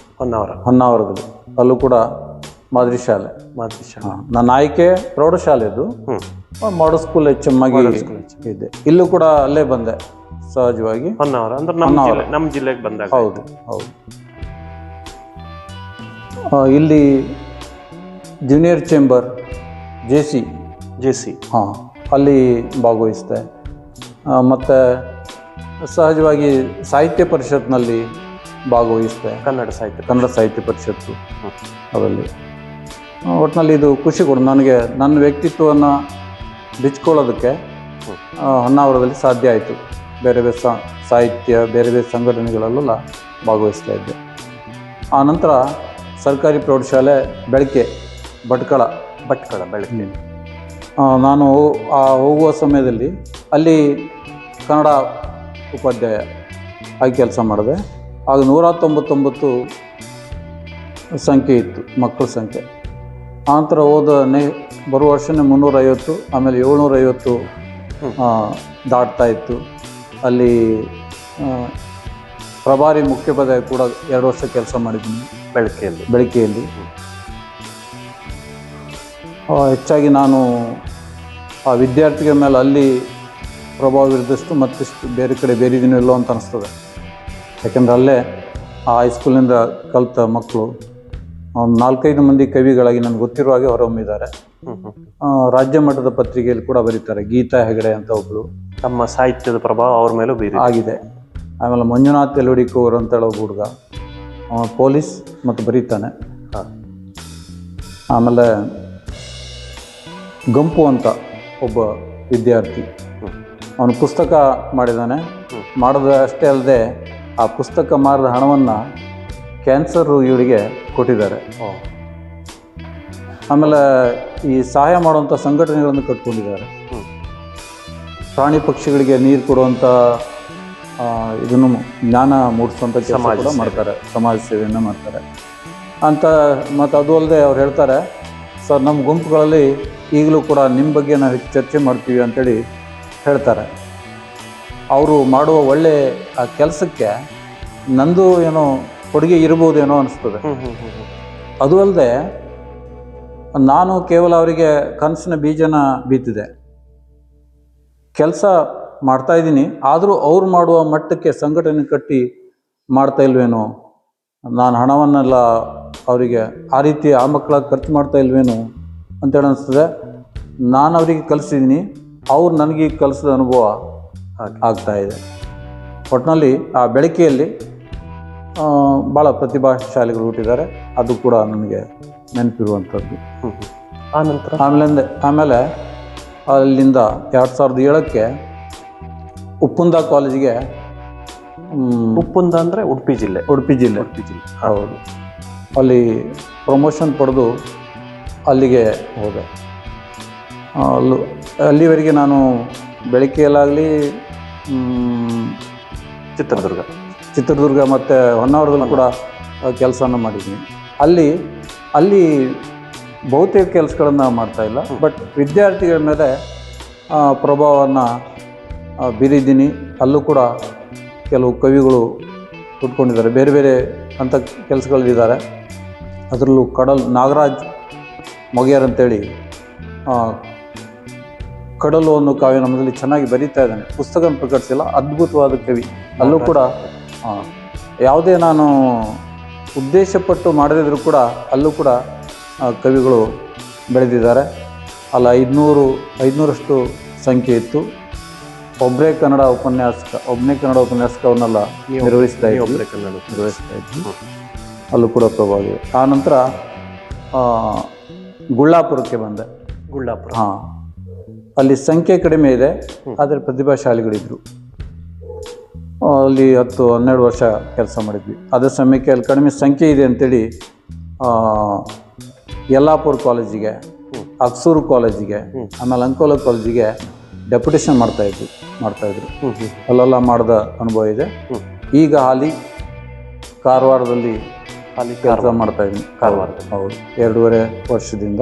ಹೊನ್ನಾವರದಲ್ಲಿ ಅಲ್ಲೂ ಕೂಡ ಮಾದರಿ ಶಾಲೆ. ನನ್ನ ಆಯ್ಕೆ ಪ್ರೌಢಶಾಲೆದು, ಮಾಡಲ್ ಸ್ಕೂಲ್ HM ಆಗಿ ಇದ್ದೆ. ಇಲ್ಲೂ ಕೂಡ ಅಲ್ಲೇ ಬಂದೆ ಸಹಜವಾಗಿ. ನಮ್ಮ ಜಿಲ್ಲೆಗೆ ಬಂದಾಗ. ಹೌದು. ಇಲ್ಲಿ ಜೂನಿಯರ್ ಚೇಂಬರ್ JC ಅಲ್ಲಿ ಭಾಗವಹಿಸಿದೆ. ಮತ್ತು ಸಹಜವಾಗಿ ಸಾಹಿತ್ಯ ಪರಿಷತ್ನಲ್ಲಿ ಭಾಗವಹಿಸಿದೆ, ಕನ್ನಡ ಸಾಹಿತ್ಯ ಪರಿಷತ್ತು ಅದರಲ್ಲಿ. ಒಟ್ಟಿನಲ್ಲಿ ಇದು ಖುಷಿ ಕೊಡು ನನಗೆ. ನನ್ನ ವ್ಯಕ್ತಿತ್ವವನ್ನು ಬಿಚ್ಕೊಳ್ಳೋದಕ್ಕೆ ಹೊನ್ನಾವರದಲ್ಲಿ ಸಾಧ್ಯ ಆಯಿತು. ಬೇರೆ ಬೇರೆ ಸಾಹಿತ್ಯ, ಬೇರೆ ಬೇರೆ ಸಂಘಟನೆಗಳಲ್ಲೆಲ್ಲ ಭಾಗವಹಿಸ್ತಾ ಇದ್ದೆ. ಆ ನಂತರ ಸರ್ಕಾರಿ ಪ್ರೌಢಶಾಲೆ ಬೆಳಕೆ ಭಟ್ಕಳ ನಾನು ಹೋಗುವ ಸಮಯದಲ್ಲಿ ಅಲ್ಲಿ ಕನ್ನಡ ಉಪಾಧ್ಯಾಯ ಆಗಿ ಕೆಲಸ ಮಾಡಿದೆ. ಆಗ 199 ಸಂಖ್ಯೆ ಇತ್ತು, ಮಕ್ಕಳ ಸಂಖ್ಯೆ. ಆನಂತರ ಬರುವ ವರ್ಷನೇ 350, ಆಮೇಲೆ 750 ದಾಟ್ತಾ ಇತ್ತು. ಅಲ್ಲಿ ಪ್ರಭಾರಿ ಮುಖ್ಯೋಪಾಧ್ಯಾಯ ಕೂಡ 2 ವರ್ಷ ಕೆಲಸ ಮಾಡಿದ್ದೀನಿ ಬೆಳಕೆಯಲ್ಲಿ. ಹೆಚ್ಚಾಗಿ ನಾನು ಆ ವಿದ್ಯಾರ್ಥಿಗಳ ಮೇಲೆ ಅಲ್ಲಿ ಪ್ರಭಾವ ಬೀರಿದಷ್ಟು ಮತ್ತಿಷ್ಟು ಬೇರೆ ಕಡೆ ಬೇರಿದ್ದೀನೋ ಇಲ್ಲೋ ಅಂತ ಅನಿಸ್ತದೆ. ಯಾಕೆಂದರೆ ಅಲ್ಲೇ ಆ ಹೈಸ್ಕೂಲಿಂದ ಕಲಿತ ಮಕ್ಕಳು ಒಂದು 4-5 ಮಂದಿ ಕವಿಗಳಾಗಿ ನನಗೆ ಗೊತ್ತಿರುವ ಹಾಗೆ ಹೊರಹೊಮ್ಮಿದ್ದಾರೆ. ರಾಜ್ಯ ಮಟ್ಟದ ಪತ್ರಿಕೆಯಲ್ಲಿ ಕೂಡ ಬರೀತಾರೆ. ಗೀತಾ ಹೆಗಡೆ ಅಂತ ಒಬ್ಬಳು, ತಮ್ಮ ಸಾಹಿತ್ಯದ ಪ್ರಭಾವ ಅವ್ರ ಮೇಲೂ ಆಗಿದೆ. ಆಮೇಲೆ ಮಂಜುನಾಥ್ ಎಲುಡಿಕೋರ್ ಅಂತ ಹೇಳೋ ಹುಡುಗ, ಪೊಲೀಸ್ ಮತ್ತು ಬರೀತಾನೆ. ಆಮೇಲೆ ಗಂಪು ಅಂತ ಒಬ್ಬ ವಿದ್ಯಾರ್ಥಿ, ಅವನು ಪುಸ್ತಕ ಮಾಡಿದ್ದಾನೆ. ಮಾಡೋದು ಅಷ್ಟೇ ಅಲ್ಲದೆ ಆ ಪುಸ್ತಕ ಮಾರಿದ ಹಣವನ್ನು ಕ್ಯಾನ್ಸರ್ ರೋಗಿಗಳಿಗೆ ಕೊಟ್ಟಿದ್ದಾರೆ. ಆಮೇಲೆ ಈ ಸಹಾಯ ಮಾಡುವಂಥ ಸಂಘಟನೆಗಳನ್ನು ಕಟ್ಕೊಂಡಿದ್ದಾರೆ. ಪ್ರಾಣಿ ಪಕ್ಷಿಗಳಿಗೆ ನೀರು ಕೊಡುವಂಥ ಇದನ್ನು ಜ್ಞಾನ ಮೂಡಿಸುವಂಥ ಕೆಲಸ ಕೂಡ ಮಾಡ್ತಾರೆ, ಸಮಾಜ ಸೇವೆಯನ್ನು ಮಾಡ್ತಾರೆ ಅಂತ. ಮತ್ತು ಅದು ಅಲ್ಲದೆ ಅವ್ರು ಹೇಳ್ತಾರೆ, ಸರ್ ನಮ್ಮ ಗುಂಪುಗಳಲ್ಲಿ ಈಗಲೂ ಕೂಡ ನಿಮ್ಮ ಬಗ್ಗೆ ನಾವು ಚರ್ಚೆ ಮಾಡ್ತೀವಿ ಅಂತೇಳಿ ಹೇಳ್ತಾರೆ. ಅವರು ಮಾಡುವ ಒಳ್ಳೆಯ ಆ ಕೆಲಸಕ್ಕೆ ನಂದು ಏನೋ ಕೊಡುಗೆ ಇರ್ಬೋದೇನೋ ಅನಿಸ್ತದೆ. ಅದು ಅಲ್ಲದೆ ನಾನು ಕೇವಲ ಅವರಿಗೆ ಕನಸಿನ ಬೀಜನ ಬಿತ್ತಿದೆ, ಕೆಲಸ ಮಾಡ್ತಾಯಿದ್ದೀನಿ. ಆದರೂ ಅವ್ರು ಮಾಡುವ ಮಟ್ಟಕ್ಕೆ ಸಂಘಟನೆ ಕಟ್ಟಿ ಮಾಡ್ತಾ ಇಲ್ವೇನೋ, ನಾನು ಹಣವನ್ನೆಲ್ಲ ಅವರಿಗೆ ಆ ರೀತಿ ಆ ಮಕ್ಕಳಾಗಿ ಖರ್ಚು ಮಾಡ್ತಾ ಇಲ್ವೇನೋ ಅಂತೇಳಿ ಅನಿಸ್ತದೆ. ನಾನು ಅವರಿಗೆ ಕಲಿಸಿದ್ದೀನಿ, ಅವ್ರು ನನಗೆ ಕಲಿಸಿದ ಅನುಭವ ಆಗ್ತಾಯಿದೆ. ಒಟ್ಟಿನಲ್ಲಿ ಆ ಬೆಳಕಿಯಲ್ಲಿ ಭಾಳ ಪ್ರತಿಭಾಶಾಲಿಗಳು ಹುಟ್ಟಿದ್ದಾರೆ. ಅದು ಕೂಡ ನನಗೆ ನೆನಪಿರುವಂಥದ್ದು. ಆಮೇಲೆ ಅಲ್ಲಿಂದ 2007ಕ್ಕೆ ಉಪ್ಪುಂದ ಕಾಲೇಜಿಗೆ, ಉಪ್ಪುಂದ ಅಂದರೆ ಉಡುಪಿ ಜಿಲ್ಲೆ. ಹೌದು. ಅಲ್ಲಿ ಪ್ರಮೋಷನ್ ಪಡೆದು ಅಲ್ಲಿಗೆ ಹೋದೆ. ಅಲ್ಲಿವರೆಗೆ ನಾನು ಬೆಳಕಿಯಲ್ಲಾಗಲಿ ಚಿತ್ರದುರ್ಗ ಮತ್ತು ಹೊನ್ನಾವರದಲ್ಲೂ ಕೂಡ ಕೆಲಸವನ್ನು ಮಾಡಿದ್ದೀನಿ. ಅಲ್ಲಿ ಬಹುತೇಕ ಕೆಲಸಗಳನ್ನು ಮಾಡ್ತಾಯಿಲ್ಲ, ಬಟ್ ವಿದ್ಯಾರ್ಥಿಗಳ ಮೇಲೆ ಪ್ರಭಾವವನ್ನು ಬೀರಿದ್ದೀನಿ. ಅಲ್ಲೂ ಕೂಡ ಕೆಲವು ಕವಿಗಳು ಹುಟ್ಕೊಂಡಿದ್ದಾರೆ, ಬೇರೆ ಬೇರೆ ಅಂಥ ಕೆಲಸಗಳಿದ್ದಾರೆ. ಅದರಲ್ಲೂ ನಾಗರಾಜ್ ಮೊಗೇರ್ ಅಂತೇಳಿ ಕಡಲು ಅನ್ನೋ ಕಾವ್ಯ ನಮ್ಮದಲ್ಲಿ ಚೆನ್ನಾಗಿ ಬರೀತಾ ಇದ್ದಾನೆ. ಪುಸ್ತಕ ಪ್ರಕಟಿಸಿಲ್ಲ, ಅದ್ಭುತವಾದ ಕವಿ. ಅಲ್ಲೂ ಕೂಡ ಯಾವುದೇ ನಾನು ಉದ್ದೇಶಪಟ್ಟು ಮಾಡದಿದ್ರೂ ಕೂಡ ಅಲ್ಲೂ ಕೂಡ ಕವಿಗಳು ಬೆಳೆದಿದ್ದಾರೆ. ಅಲ್ಲಿ 500ರಷ್ಟು ಸಂಖ್ಯೆ ಇತ್ತು. ಒಬ್ಬನೇ ಕನ್ನಡ ಉಪನ್ಯಾಸಕವನ್ನೆಲ್ಲ ನಿರ್ವಹಿಸ್ತಾ ಇದ್ವಿ. ಅಲ್ಲೂ ಕೂಡ ಪ್ರಭಾವ ಇದೆ. ಆನಂತರ ಗುಳ್ಳಾಪುರಕ್ಕೆ ಬಂದೆ. ಅಲ್ಲಿ ಸಂಖ್ಯೆ ಕಡಿಮೆ ಇದೆ, ಆದರೆ ಪ್ರತಿಭಾಶಾಲಿಗಳಿದ್ರು. ಅಲ್ಲಿ 10-12 ವರ್ಷ ಕೆಲಸ ಮಾಡಿದ್ವಿ. ಅದೇ ಸಮಯಕ್ಕೆ ಅಲ್ಲಿ ಕಡಿಮೆ ಸಂಖ್ಯೆ ಇದೆ ಅಂತೇಳಿ ಯಲ್ಲಾಪುರ ಕಾಲೇಜಿಗೆ, ಅಕ್ಸೂರು ಕಾಲೇಜಿಗೆ, ಆಮೇಲೆ ಅಂಕೋಲ ಕಾಲೇಜಿಗೆ ಡೆಪ್ಯುಟೇಷನ್ ಮಾಡ್ತಾಯಿದ್ರು. ಅಲ್ಲೆಲ್ಲ ಮಾಡಿದ ಅನುಭವ ಇದೆ. ಈಗ ಕಾರವಾರದಲ್ಲಿ ಕೆಲಸ ಮಾಡ್ತಾಯಿದ್ದೀನಿ. ಹೌದು, 2.5 ವರ್ಷದಿಂದ.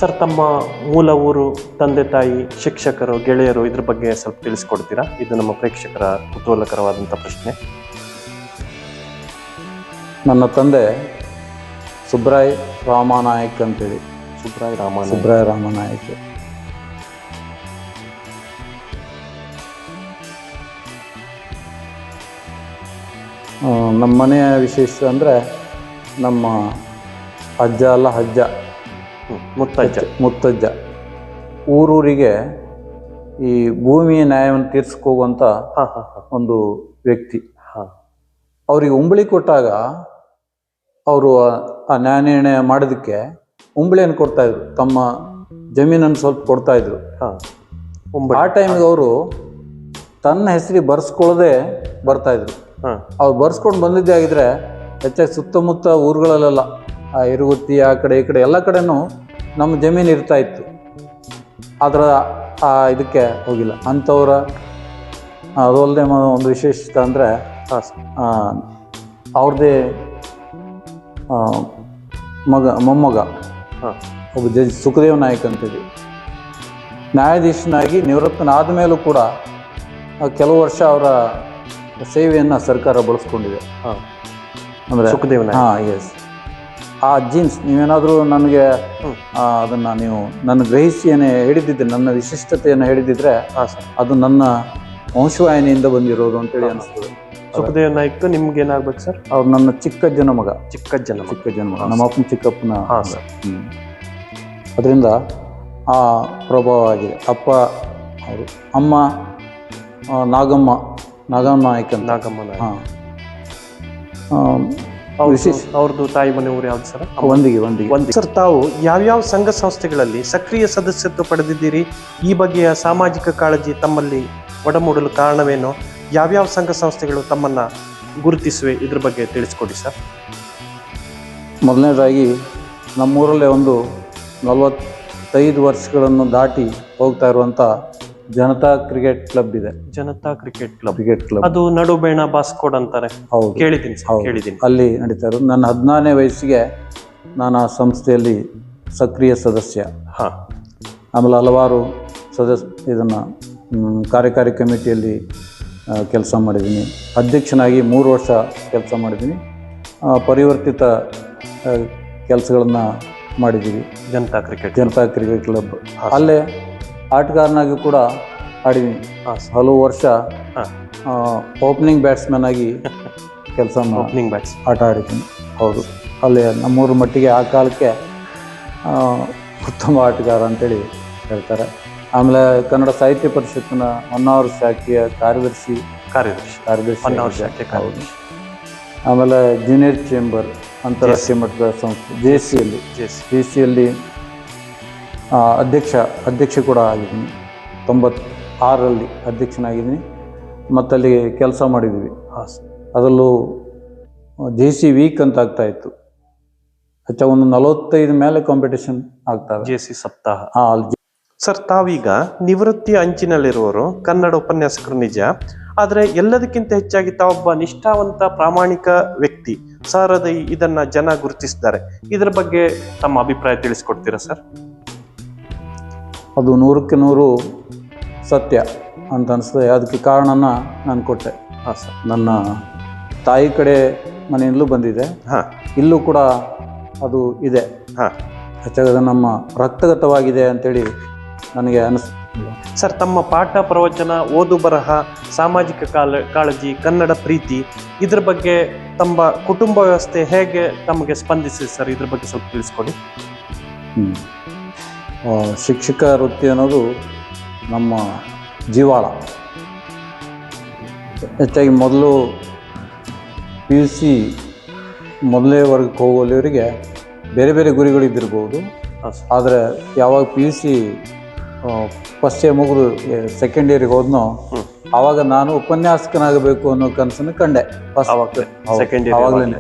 ಸರ್, ತಮ್ಮ ಮೂಲ ಊರು, ತಂದೆ ತಾಯಿ, ಶಿಕ್ಷಕರು, ಗೆಳೆಯರು, ಇದ್ರ ಬಗ್ಗೆ ಸ್ವಲ್ಪ ತಿಳಿಸ್ಕೊಡ್ತೀರಾ? ಇದು ನಮ್ಮ ಪ್ರೇಕ್ಷಕರ ಕುತೂಹಲಕರವಾದಂಥ ಪ್ರಶ್ನೆ. ನನ್ನ ತಂದೆ ಸುಬ್ರಾಯ್ ರಾಮನಾಯಕ್ ಅಂತೇಳಿ. ಸುಬ್ರಾಯ್ ರಾಮನಾಯಕ್. ನಮ್ಮ ಮನೆಯ ವಿಶೇಷ ಅಂದರೆ ನಮ್ಮ ಅಜ್ಜ ಮುತ್ತಜ್ಜ ಊರೂರಿಗೆ ಈ ಭೂಮಿಯ ನ್ಯಾಯವನ್ನು ತೀರ್ಸ್ಕೋಗುವಂಥ ಒಂದು ವ್ಯಕ್ತಿ. ಅವರಿಗೆ ಉಂಬಳಿ ಕೊಟ್ಟಾಗ ಅವರು ಆ ನ್ಯಾಯ ನಿರ್ಣಯ ಮಾಡೋದಕ್ಕೆ ಉಂಬಳಿಯನ್ನು ಕೊಡ್ತಾಯಿದ್ರು, ತಮ್ಮ ಜಮೀನನ್ನು ಸ್ವಲ್ಪ ಕೊಡ್ತಾಯಿದ್ರು. ಆ ಟೈಮಿಗೆ ಅವರು ತನ್ನ ಹೆಸರಿಗೆ ಬರ್ಸ್ಕೊಳ್ಳೋದೇ ಬರ್ತಾಯಿದ್ರು. ಅವ್ರು ಬರ್ಸ್ಕೊಂಡು ಬಂದಿದ್ದೇ ಆಗಿದ್ರೆ ಹೆಚ್ಚಾಗಿ ಸುತ್ತಮುತ್ತ ಊರುಗಳಲ್ಲೆಲ್ಲ ಆ ಇರುಗುತ್ತಿ ಆ ಕಡೆ ಈ ಕಡೆ ಎಲ್ಲ ಕಡೆನೂ ನಮ್ಮ ಜಮೀನು ಇರ್ತಾಯಿತ್ತು. ಅದರ ಇದಕ್ಕೆ ಹೋಗಿಲ್ಲ ಅಂಥವ್ರ. ಅದು ಅಲ್ಲದೆ ಒಂದು ವಿಶೇಷತೆ ಅಂದರೆ ಹಾಂ ಸರ್. ಅವ್ರದ್ದೇ ಮೊಮ್ಮಗ ಹಾಂ. ಒಬ್ಬ ಜಡ್ಜ್ ಸುಖದೇವ್ ನಾಯಕ್ ಅಂತೇಳಿ ನ್ಯಾಯಾಧೀಶನಾಗಿ ನಿವೃತ್ತನಾದ ಮೇಲೂ ಕೂಡ ಕೆಲವು ವರ್ಷ ಅವರ ಸೇವೆಯನ್ನು ಸರ್ಕಾರ ಬಳಸ್ಕೊಂಡಿದೆ. ಹಾಂ. ಅಂದರೆ ಸುಖದೇವ್ ನಾಯಕ್. ಹಾಂ, ಎಸ್. ಆ ಜೀನ್ಸ್ ನೀವೇನಾದರೂ ನನಗೆ ಅದನ್ನು ನೀವು ನನ್ನ ಗ್ರಹಿಸಿಯನ್ನೇ ಹೇಳಿದ್ದಿದ್ರೆ, ನನ್ನ ವಿಶಿಷ್ಟತೆಯನ್ನು ಹೇಳಿದ್ದಿದ್ರೆ ಹಾಂ ಸರ್, ಅದು ನನ್ನ ವಂಶವಾಹಿನಿಯಿಂದ ಬಂದಿರೋದು ಅಂತೇಳಿ ಅನಿಸ್ತದೆ. ಸುಖದೇವ್ ನಾಯ್ಕ್ ನಿಮ್ಗೆ ಏನಾಗ್ಬೇಕು ಸರ್? ಅವ್ರು ನನ್ನ ಚಿಕ್ಕಜ್ಜನ ಮಗ. ಚಿಕ್ಕಜ್ಜನ ಮಗ, ನಮ್ಮ ಅಪ್ಪನ ಚಿಕ್ಕಪ್ಪನ. ಹಾಂ ಸರ್. ಅದರಿಂದ ಆ ಪ್ರಭಾವ ಆಗಿದೆ. ಅಪ್ಪ ಅವರು, ಅಮ್ಮ ನಾಗಮ್ಮ ನಾಯಕ್ ಅಂತ. ನಾಗಮ್ಮ ನಾಯ್ಕ್. ಹಾಂ. ವಿಶೇಷ ಅವ್ರದ್ದು ತಾಯಿ ಮನೆ ಊರು ಯಾವ್ದು ಸರ್? ಒಂದಿಗೆ. ಸರ್, ತಾವು ಯಾವ್ಯಾವ ಸಂಘ ಸಂಸ್ಥೆಗಳಲ್ಲಿ ಸಕ್ರಿಯ ಸದಸ್ಯತ್ವ ಪಡೆದಿದ್ದೀರಿ? ಈ ಬಗೆಯ ಸಾಮಾಜಿಕ ಕಾಳಜಿ ತಮ್ಮಲ್ಲಿ ಒಡಮೂಡಲು ಕಾರಣವೇನು? ಯಾವ್ಯಾವ ಸಂಘ ಸಂಸ್ಥೆಗಳು ತಮ್ಮನ್ನ ಗುರುತಿಸುವೆ? ಇದ್ರ ಬಗ್ಗೆ ತಿಳಿಸ್ಕೊಡಿ ಸರ್. ಮೊದಲನೇದಾಗಿ ನಮ್ಮೂರಲ್ಲೇ ಒಂದು 45 ವರ್ಷಗಳನ್ನು ದಾಟಿ ಹೋಗ್ತಾ ಇರುವಂಥ ಜನತಾ ಕ್ರಿಕೆಟ್ ಕ್ಲಬ್ ಇದೆ. Janata cricket club. ಅದು ನಡುಬೇಣ ಬಾಸ್ಕೋಡ್ ಅಂತಾರೆ. ಹೌದು, ಕೇಳಿದ್ದೀನಿ. ಅಲ್ಲಿ ನಡೀತಾ ಇರೋದು. ನನ್ನ 14ನೇ ವಯಸ್ಸಿಗೆ ನಾನು ಆ ಸಂಸ್ಥೆಯಲ್ಲಿ ಸಕ್ರಿಯ ಸದಸ್ಯ. ಹಾಂ. ಆಮೇಲೆ ಹಲವಾರು ಇದನ್ನು ಕಾರ್ಯಕಾರಿ ಕಮಿಟಿಯಲ್ಲಿ ಕೆಲಸ ಮಾಡಿದ್ದೀನಿ. ಅಧ್ಯಕ್ಷನಾಗಿ 3 ವರ್ಷ ಕೆಲಸ ಮಾಡಿದ್ದೀನಿ. ಪರಿವರ್ತಿತ ಕೆಲಸಗಳನ್ನು ಮಾಡಿದ್ದೀವಿ. Janata cricket club. ಅಲ್ಲೇ ಆಟಗಾರನಾಗಿ ಕೂಡ ಆಡಿದ್ದೀನಿ. ಹಲವು ವರ್ಷ ಓಪನಿಂಗ್ ಬ್ಯಾಟ್ಸ್ಮನ್ ಆಗಿ ಆಟ ಆಡಿದ್ದೀನಿ. ಹೌದು, ಅಲ್ಲಿ ನಮ್ಮೂರ ಮಟ್ಟಿಗೆ ಆ ಕಾಲಕ್ಕೆ ಉತ್ತಮ ಆಟಗಾರ ಅಂತೇಳಿ ಹೇಳ್ತಾರೆ. ಆಮೇಲೆ ಕನ್ನಡ ಸಾಹಿತ್ಯ ಪರಿಷತ್ತಿನ ಹೊನ್ನಾವರ ಶಾಖೆಯ ಕಾರ್ಯದರ್ಶಿ. ಹೌದು. ಆಮೇಲೆ ಜೂನಿಯರ್ ಚೇಂಬರ್ ಅಂತಾರಾಷ್ಟ್ರೀಯ ಮಟ್ಟದ ಸಂಸ್ಥೆ ಜೆ ಸಿಯಲ್ಲಿ ಅಧ್ಯಕ್ಷ ಕೂಡ ಆಗಿದ್ದೀನಿ. 96ರಲ್ಲಿ ಅಧ್ಯಕ್ಷನಾಗಿದ್ದೀನಿ. ಮತ್ತು ಅಲ್ಲಿ ಕೆಲಸ ಮಾಡಿದ್ದೀವಿ. ಅದರಲ್ಲೂ JC ವೀಕ್ ಅಂತ ಆಗ್ತಾಯಿತ್ತು. ಹೆಚ್ಚಾಗಿ ಒಂದು 45 ಮೇಲೆ ಕಾಂಪಿಟೇಷನ್ ಆಗ್ತವೆ. JC ಸಪ್ತಾಹ. ಸರ್, ತಾವೀಗ ನಿವೃತ್ತಿಯ ಅಂಚಿನಲ್ಲಿರುವವರು, ಕನ್ನಡ ಉಪನ್ಯಾಸಕರು ನಿಜ. ಆದರೆ ಎಲ್ಲದಕ್ಕಿಂತ ಹೆಚ್ಚಾಗಿ ತಾವೊಬ್ಬ ನಿಷ್ಠಾವಂತ ಪ್ರಾಮಾಣಿಕ ವ್ಯಕ್ತಿ. ಸರ್, ಇದನ್ನ ಜನ ಗುರುತಿಸಿದ್ದಾರೆ. ಇದರ ಬಗ್ಗೆ ತಮ್ಮ ಅಭಿಪ್ರಾಯ ತಿಳಿಸ್ಕೊಡ್ತೀರಾ ಸರ್? ಅದು 100ಕ್ಕೆ 100 ಸತ್ಯ ಅಂತ ಅನಿಸ್ತದೆ. ಅದಕ್ಕೆ ಕಾರಣನ ನಾನು ಕೊಟ್ಟೆ. ಹಾಂ ಸರ್. ನನ್ನ ತಾಯಿ ಕಡೆ ಮನೆಯಲ್ಲೂ ಬಂದಿದೆ. ಹಾಂ. ಇಲ್ಲೂ ಕೂಡ ಅದು ಇದೆ. ಹಾಂ. ಹೆಚ್ಚಾಗಿ ಅದು ನಮ್ಮ ರಕ್ತಗತವಾಗಿದೆ ಅಂತೇಳಿ ನನಗೆ ಅನಿಸ್ತದೆ. ಸರ್, ತಮ್ಮ ಪಾಠ ಪ್ರವಚನ, ಓದು ಬರಹ, ಸಾಮಾಜಿಕ ಕಾಳಜಿ, ಕನ್ನಡ ಪ್ರೀತಿ, ಇದ್ರ ಬಗ್ಗೆ ತಮ್ಮ ಕುಟುಂಬ ವ್ಯವಸ್ಥೆ ಹೇಗೆ ತಮಗೆ ಸ್ಪಂದಿಸಿದೆ ಸರ್? ಇದ್ರ ಬಗ್ಗೆ ಸ್ವಲ್ಪ ತಿಳಿಸ್ಕೊಡಿ. ಶಿಕ್ಷಕ ವೃತ್ತಿ ಅನ್ನೋದು ನಮ್ಮ ಜೀವಾಳ. ಹೆಚ್ಚಾಗಿ ಮೊದಲು PUC ಮೊದಲನೇ ವರ್ಗಕ್ಕೆ ಹೋಗೋಲ್ಲಿವರಿಗೆ ಬೇರೆ ಬೇರೆ ಗುರಿಗಳಿದ್ದಿರ್ಬೋದು. ಆದರೆ ಯಾವಾಗ PUC ಫಸ್ಟ್ ಇಯರ್ ಮುಗಿದು ಸೆಕೆಂಡ್ ಇಯರ್ಗೆ ಹೋದ್ನೋ ಆವಾಗ ನಾನು ಉಪನ್ಯಾಸಕನಾಗಬೇಕು ಅನ್ನೋ ಕನಸನ್ನು ಕಂಡೆ. ಆವಾಗಲೇ.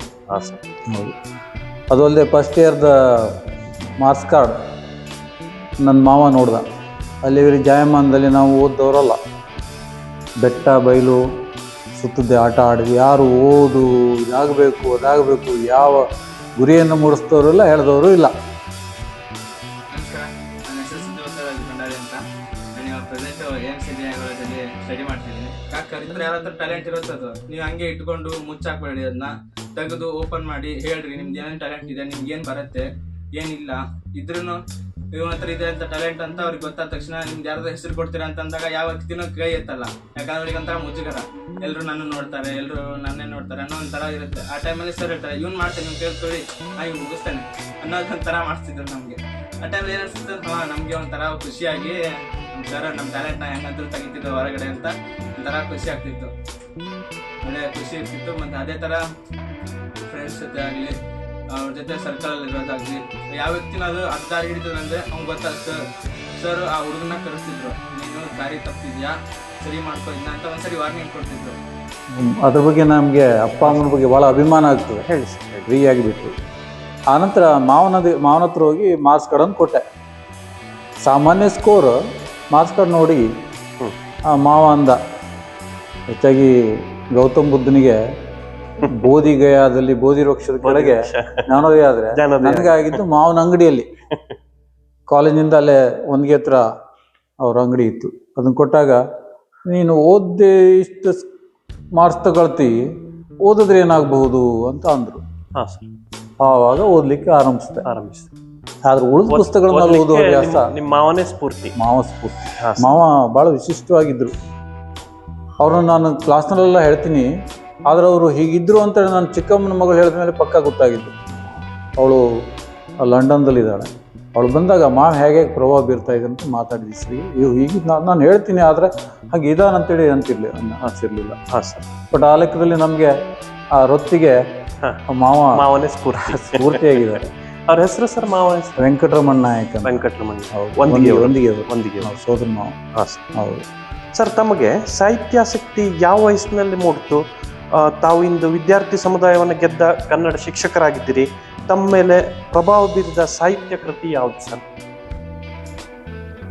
ಹೌದು. ಅದು ಅಲ್ಲದೆ ಫಸ್ಟ್ ಇಯರ್ದ ಮಾರ್ಕ್ಸ್ ಕಾರ್ಡ್ ನನ್ನ ಮಾವ ನೋಡ್ದ. ಅಲ್ಲಿ ಇವರಿಗೆ ಜಾಯಮಾನದಲ್ಲಿ ನಾವು ಓದ್ದವರಲ್ಲ. ಬೆಟ್ಟ ಬಯಲು ಸುತ್ತದೆ ಆಟ ಆಡಿದ್ವಿ. ಯಾರು ಓದು ಇದಾಗಬೇಕು ಅದಾಗಬೇಕು ಯಾವ ಗುರಿಯನ್ನು ಮೂಡಿಸಿದವರು ಹೇಳಿದವರು ಇಲ್ಲ. ನಮಸ್ಕಾರ, ನನ್ನ ಹೆಸರು ಭಂಡಾರಿ ಅಂತ. ನಾನು ಪ್ರೆಸೆಂಟ್ AMCBI ಸ್ಟಡಿ ಮಾಡ್ತಿದ್ದೀನಿ. ಯಾಕಂದ್ರೆ ಯಾರ ಹತ್ರ ಟ್ಯಾಲೆಂಟ್ ಇರುತ್ತದು ನೀವು ಹಂಗೆ ಇಟ್ಕೊಂಡು ಮುಚ್ಚಾಕ್ಬೇಡಿ. ಅದನ್ನ ತೆಗೆದು ಓಪನ್ ಮಾಡಿ ಹೇಳ್ರಿ, ನಿಮ್ದು ಏನೇನು ಟ್ಯಾಲೆಂಟ್ ಇದೆ, ನಿಮ್ಗೆ ಏನು ಬರುತ್ತೆ ಏನಿಲ್ಲ ಇದ್ರೂ ಇವನ ಹತ್ರ ಇದೆ ಅಂತ ಟ್ಯಾಲೆಂಟ್ ಅಂತ ಅವ್ರಿಗೆ ಗೊತ್ತಾದ ತಕ್ಷಣ ನಿಮ್ಗೆ ಯಾರ್ದು ಹೆಸರು ಕೊಡ್ತೀರಾ ಅಂತಂದಾಗ ಯಾವ ವ್ಯಕ್ತಿನೂ ಕೈ ಎತ್ತಲ್ಲ. ಯಾಕಂದ್ರೆ ಅವ್ರಿಗೆ ಒಂಥರ ಮುಜುಗರ. ಎಲ್ಲರೂ ನನ್ನ ನೋಡ್ತಾರೆ, ಎಲ್ಲರೂ ನನ್ನೇ ನೋಡ್ತಾರೆ ಅನ್ನೋ ಒಂಥರ ಇರುತ್ತೆ. ಆ ಟೈಮಲ್ಲಿ ಸರ್ ಹೇಳ್ತಾರೆ, ಇವ್ನು ಮಾಡ್ತೇನೆ, ನೀವು ಕೇಳ್ಕೊಳ್ಳಿ, ಇವ್ನು ಮುಗಿಸ್ತೇನೆ ಅನ್ನೋದೊಂಥರ ಮಾಡಿಸ್ತಿದ್ರು ನಮಗೆ. ಆ ಟೈಮಲ್ಲಿ ಏನಿಸ್ತಿತ್ತು, ನಮಗೆ ಒಂಥರ ಖುಷಿಯಾಗಿ ಸರ್ ನಮ್ಮ ಟ್ಯಾಲೆಂಟ್ನ ಹೆಂಗಂದ್ರೂ ತೆಗಿತಿದ್ದು ಹೊರಗಡೆ ಅಂತ ಒಂಥರ ಖುಷಿ ಆಗ್ತಿತ್ತು, ಒಳ್ಳೆ ಖುಷಿ ಇರ್ತಿತ್ತು. ಮತ್ತು ಅದೇ ಥರ ಫ್ರೆಂಡ್ಸ್ ಜೊತೆ ಆಗಲಿ, ಅವ್ರ ಜೊತೆ ಸರ್ಕಲಲ್ಲಿ ಇರೋದಾಗಲಿ, ಯಾವ ವ್ಯಕ್ತಿನ ಅದು ದಾರಿ ಹಿಡಿತದಂದರೆ ಅವ್ನಿಗೆ ಗೊತ್ತಾಗ್ತು. ಸರ್ ಆ ಹುಡುಗನ ಕರೆಸ್ತಿದ್ರು, ನೀನು ದಾರಿ ತಪ್ಪಿದ್ಯಾ, ಸರಿ ಮಾಡ್ಕೊ ಇನ್ನ ಅಂತ ಒಂದ್ಸರಿ ವಾರ್ನಿಂಗ್ ಕೊಡ್ತಿದ್ರು. ಅದ್ರ ಬಗ್ಗೆ ನಮಗೆ ಅಪ್ಪ ಅಮ್ಮನ ಬಗ್ಗೆ ಭಾಳ ಅಭಿಮಾನ ಆಗ್ತದೆ. ಹೇಳಿ ಫ್ರೀ ಆಗಿಬಿಟ್ಟು. ಆನಂತರ ಮಾವನ ಹತ್ರ ಹೋಗಿ ಮಾರ್ಕ್ಸ್ ಕಾರ್ಡನ್ನು ಕೊಟ್ಟೆ. ಸಾಮಾನ್ಯ ಸ್ಕೋರ್ ಮಾರ್ಕ್ಸ್ ಕಾರ್ಡ್ ನೋಡಿ ಮಾವ ಅಂದ, ಹೆಚ್ಚಾಗಿ ಗೌತಮ್ ಬುದ್ಧನಿಗೆ ಬೋಧಿ ಗಯಾದಲ್ಲಿ ಬೋಧಿ ವೃಕ್ಷದ ಕೆಳಗೆ ಜ್ಞಾನೋದಯ ಆದ್ರೆ ನನಗೆ ಆಗಿದ್ದು ಮಾವನ ಅಂಗಡಿಯಲ್ಲಿ. ಕಾಲೇಜಿಂದ ಅಲ್ಲೇ ಒಂದ್ಗೆ ಹತ್ರ ಅವ್ರ ಅಂಗಡಿ ಇತ್ತು. ಅದನ್ನ ಕೊಟ್ಟಾಗ ನೀನು ಓದ್ದೆ ಇಷ್ಟು ಮಾರ್ಕ್ಸ್ ತಗೊಳ್ತಿ, ಓದಿದ್ರೆ ಏನಾಗಬಹುದು ಅಂತ ಅಂದ್ರು. ಆವಾಗ ಓದ್ಲಿಕ್ಕೆ ಆರಂಭಿಸಿದೆ. ಆದ್ರೆ ಉಳಿದ ಪುಸ್ತಕಗಳನ್ನ ಓದುವ ಹವ್ಯಾಸ ನಿಮ್ಮ ಮಾವನೇ ಸ್ಫೂರ್ತಿ. ಮಾವ ಬಹಳ ವಿಶಿಷ್ಟವಾಗಿದ್ರು. ಅವ್ರನ್ನ ನಾನು ಕ್ಲಾಸ್ನಲ್ಲೆಲ್ಲ ಹೇಳ್ತೀನಿ. ಆದ್ರೆ ಅವರು ಹೀಗಿದ್ರು ಅಂತ ನಾನು ಚಿಕ್ಕಮ್ಮನ ಮಗಳು ಹೇಳಿದ ಮೇಲೆ ಪಕ್ಕ ಗೊತ್ತಾಗಿದ್ದು. ಅವಳು ಲಂಡನ್ದಲ್ಲಿದ್ದಾಳೆ. ಅವಳು ಬಂದಾಗ ಮಾವ ಹೇಗೆ ಪ್ರಭಾವ ಬೀರ್ತಾ ಇದೆ ಅಂತ ಮಾತಾಡಿದ್ರಿ. ಹೀಗೆ ನಾನು ಹೇಳ್ತೀನಿ, ಆದರೆ ಹಾಗೆ ಇದಾನಂತೇಳಿ ಅನಿಸಿರ್ಲಿಲ್ಲ. ಬಟ್ ಆ ಲೆಕ್ಕದಲ್ಲಿ ನಮಗೆ ಆ ರೊತ್ತಿಗೆ ಮಾವನೇ ಸ್ಫೂರ್ತಿಯಾಗಿದ್ದಾರೆ. ಅವ್ರ ಹೆಸರು ಸರ್? ಮಾವ ವೆಂಕಟರಮಣ ನಾಯಕ. ಒಂದಿಗೆ ಸೋದರ ಮಾವ. ಹೌದು ಸರ್. ತಮಗೆ ಸಾಹಿತ್ಯಾಸಕ್ತಿ ಯಾವ ವಯಸ್ಸಿನಲ್ಲಿ ಮೂಡ್ತು? ತಾವು ಇಂದು ವಿದ್ಯಾರ್ಥಿ ಸಮುದಾಯವನ್ನು ಗೆದ್ದ ಕನ್ನಡ ಶಿಕ್ಷಕರಾಗಿದ್ದೀರಿ. ತಮ್ಮ ಮೇಲೆ ಪ್ರಭಾವ ಬೀರಿದ ಸಾಹಿತ್ಯ ಕೃತಿ ಯಾವುದು ಸರ್?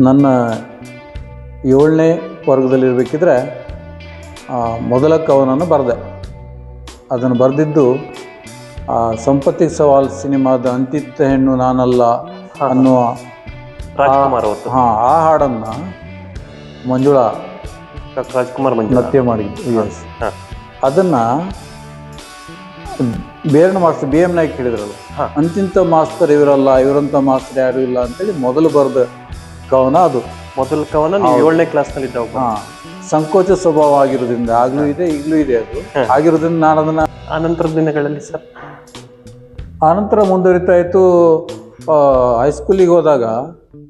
ನನ್ನ 7ನೇ ವರ್ಗದಲ್ಲಿರ್ಬೇಕಿದ್ರೆ ಮೊದಲ ಕವನನ್ನು ಬರೆದೆ. ಅದನ್ನು ಬರೆದಿದ್ದು ಸಂಪತ್ತಿಗೆ ಸವಾಲ್ ಸಿನಿಮಾದ ಅಂತಿತ್ತ ಹೆಣ್ಣು ನಾನಲ್ಲ ಅನ್ನುವ ಆ ಹಾಡನ್ನ ಮಂಜುಳಾ ನೃತ್ಯ ಮಾಡಿದ್ದು. ಅದನ್ನ ಬೇರೆ ಮಾಸ್ಟರ್ BM ನಾಯ್ಕ ಹೇಳಿದ್ರಲ್ಲ, ಅಂತಿಂತ ಮಾಸ್ತರ್ ಇವರಲ್ಲ, ಇವರಂತ ಮಾಸ್ತರ್ ಯಾರು ಇಲ್ಲ ಅಂತೇಳಿ ಮೊದಲು ಬರೆದ ಕವನ ಅದು. ಮೊದಲ ಕವನ 7ನೇ ಕ್ಲಾಸ್ನಲ್ಲಿ ಇದ್ದಾಗ. ಸಂಕೋಚ ಸ್ವಭಾವ ಆಗಿರೋದ್ರಿಂದ ಆಗ್ಲೂ ಇದೆ, ಈಗಲೂ ಇದೆ. ಅದು ಆಗಿರೋದ್ರಿಂದ ನಾನು ಅದನ್ನ ಆನಂತರದ ದಿನಗಳಲ್ಲಿ ಸರ್ ಆನಂತರ ಮುಂದುವರಿತಾ ಇತ್ತು. ಹೈಸ್ಕೂಲಿಗೆ ಹೋದಾಗ